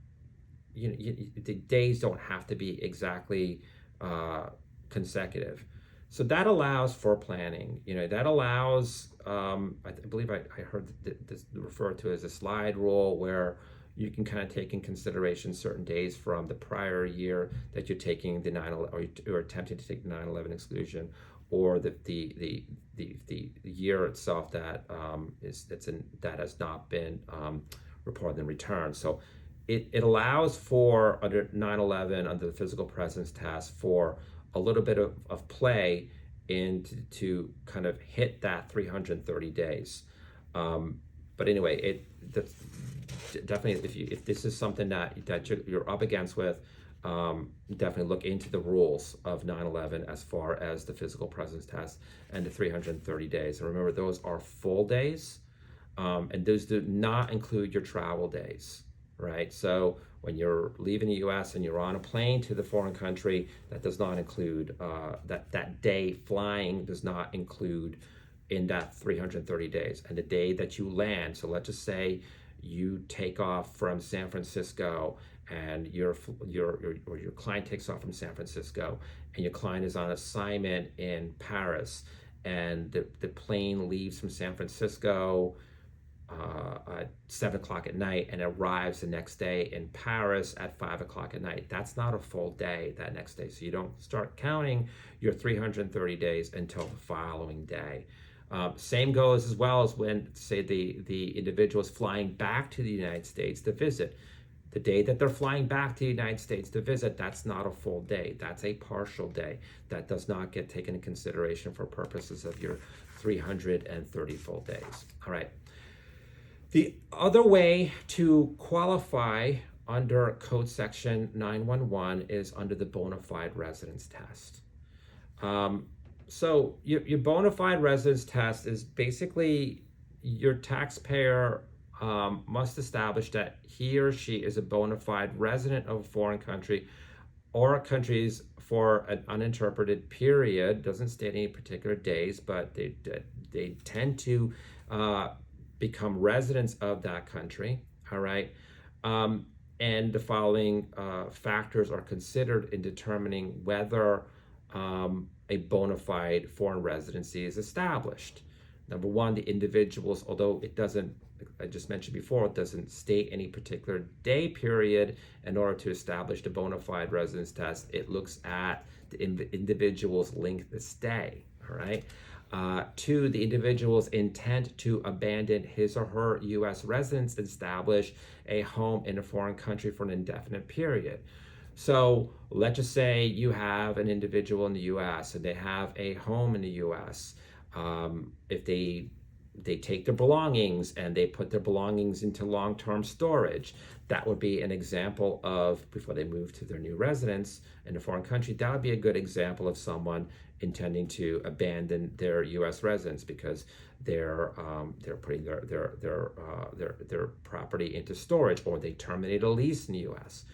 the days don't have to be exactly consecutive. So that allows for planning. That allows, I believe I heard this referred to as a slide rule, where you can kind of take in consideration certain days from the prior year that you're taking the 9/11, or attempting to take the 9/11 exclusion, or the year itself that that has not been reported and returned. So it allows for, under 9/11, under the physical presence test, for a little bit of play to kind of hit that 330 days. But anyway, that's definitely, if this is something that you're up against with, definitely look into the rules of 9/11 as far as the physical presence test and the 330 days. And remember, those are full days, and those do not include your travel days, right? So when you're leaving the U.S. and you're on a plane to the foreign country, that does not include, that day flying does not include in that 330 days. And the day that you land, so let's just say you take off from San Francisco, and your client takes off from San Francisco, and your client is on assignment in Paris, and the plane leaves from San Francisco at 7 o'clock at night and arrives the next day in Paris at 5 o'clock at night. That's not a full day that next day. So you don't start counting your 330 days until the following day. Same goes as well as when, say, the individual is flying back to the United States to visit. The day that they're flying back to the United States to visit, that's not a full day. That's a partial day. That does not get taken into consideration for purposes of your 330 full days. All right. The other way to qualify under Code Section 911 is under the bona fide residence test. So your bona fide residence test is basically, your taxpayer must establish that he or she is a bona fide resident of a foreign country or countries for an uninterpreted period. Doesn't state any particular days, but they tend to become residents of that country. All right. And the following factors are considered in determining whether a bona fide foreign residency is established. Number one, the individuals, although it doesn't, I just mentioned before, it doesn't state any particular day period in order to establish the bona fide residence test. It looks at the individual's length of stay. All right. Two, the individual's intent to abandon his or her U.S. residence and establish a home in a foreign country for an indefinite period. So let's just say you have an individual in the U.S. and they have a home in the U.S. If they take their belongings and they put their belongings into long-term storage, that would be an example of, before they move to their new residence in a foreign country, that would be a good example of someone intending to abandon their U.S. residence because they're putting their property into storage, or they terminate a lease in the U.S.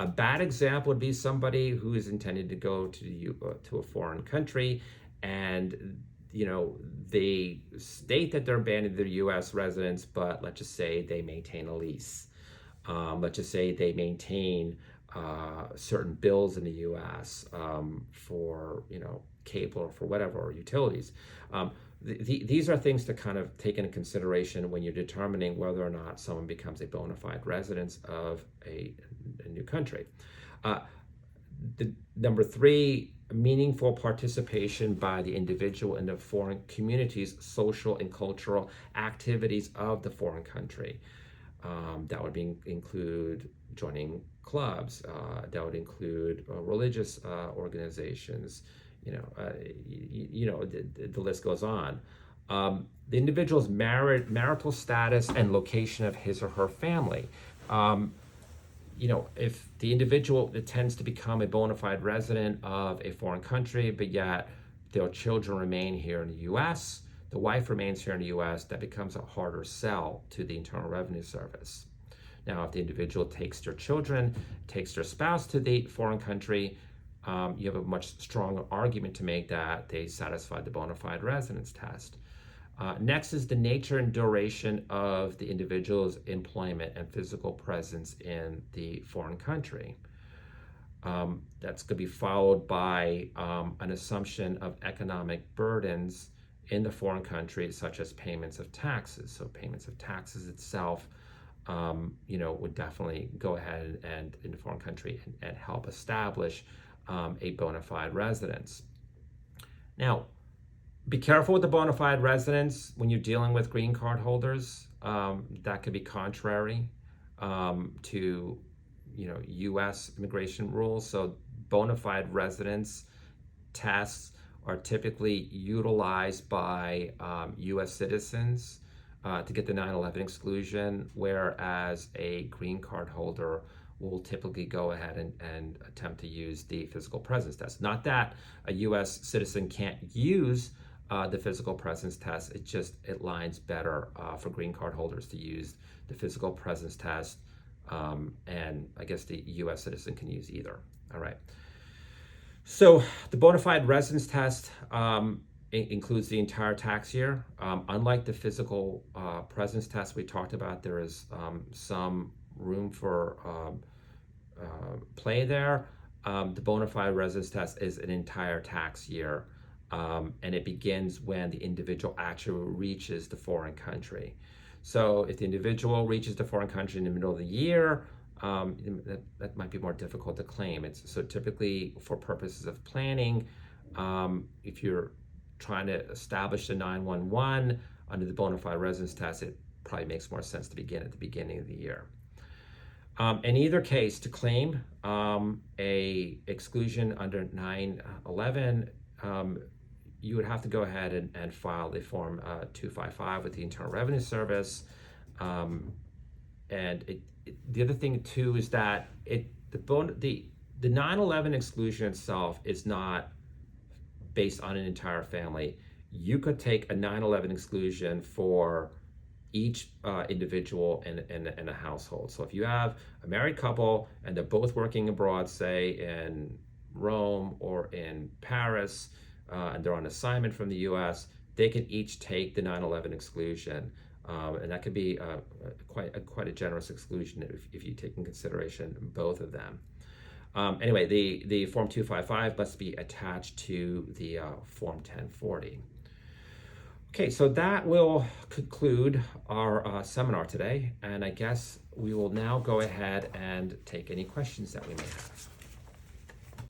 A bad example would be somebody who is intending to go to a foreign country, and you know, they state that they're abandoning their U.S. residence, but let's just say they maintain a lease. Let's just say they maintain certain bills in the U.S. For, you know, cable or for whatever, or utilities. These are things to kind of take into consideration when you're determining whether or not someone becomes a bona fide resident of a new country. The number three, meaningful participation by the individual in the foreign community's social and cultural activities of the foreign country. That would include joining clubs. That would include religious organizations. The list goes on. The individual's marital status and location of his or her family. If the individual tends to become a bona fide resident of a foreign country, but yet their children remain here in the U.S., the wife remains here in the U.S., that becomes a harder sell to the Internal Revenue Service. Now, if the individual takes their children, takes their spouse to the foreign country, you have a much stronger argument to make that they satisfy the bona fide residence test. Next is the nature and duration of the individual's employment and physical presence in the foreign country. That's going to be followed by an assumption of economic burdens in the foreign country, such as payments of taxes. So payments of taxes itself, would definitely go ahead and in the foreign country and help establish a bona fide residence. Now, be careful with the bona fide residence when you're dealing with green card holders. That could be contrary to, U.S. immigration rules. So bona fide residence tests are typically utilized by U.S. citizens to get the 9/11 exclusion, whereas a green card holder will typically go ahead and attempt to use the physical presence test. Not that a U.S. citizen can't use the physical presence test, it lines better for green card holders to use the physical presence test, and I guess the U.S. citizen can use either. All right. So the bona fide residence test includes the entire tax year. Unlike the physical presence test we talked about, there is some room for play there. The bona fide residence test is an entire tax year, and it begins when the individual actually reaches the foreign country. So if the individual reaches the foreign country in the middle of the year, that might be more difficult to claim. So typically, for purposes of planning, if you're trying to establish the 911 under the bona fide residence test, it probably makes more sense to begin at the beginning of the year. In either case, to claim a exclusion under 9/11, you would have to go ahead and file the Form 255 with the Internal Revenue Service. The other thing too is that the 9/11 exclusion itself is not based on an entire family. You could take a 9/11 exclusion for each individual in a household. So if you have a married couple and they're both working abroad, say in Rome or in Paris, and they're on assignment from the U.S., they can each take the 9/11 exclusion, and that could be quite a generous exclusion if you take in consideration both of them. Anyway, the Form 255 must be attached to the Form 1040. Okay, so that will conclude our seminar today, and I guess we will now go ahead and take any questions that we may have.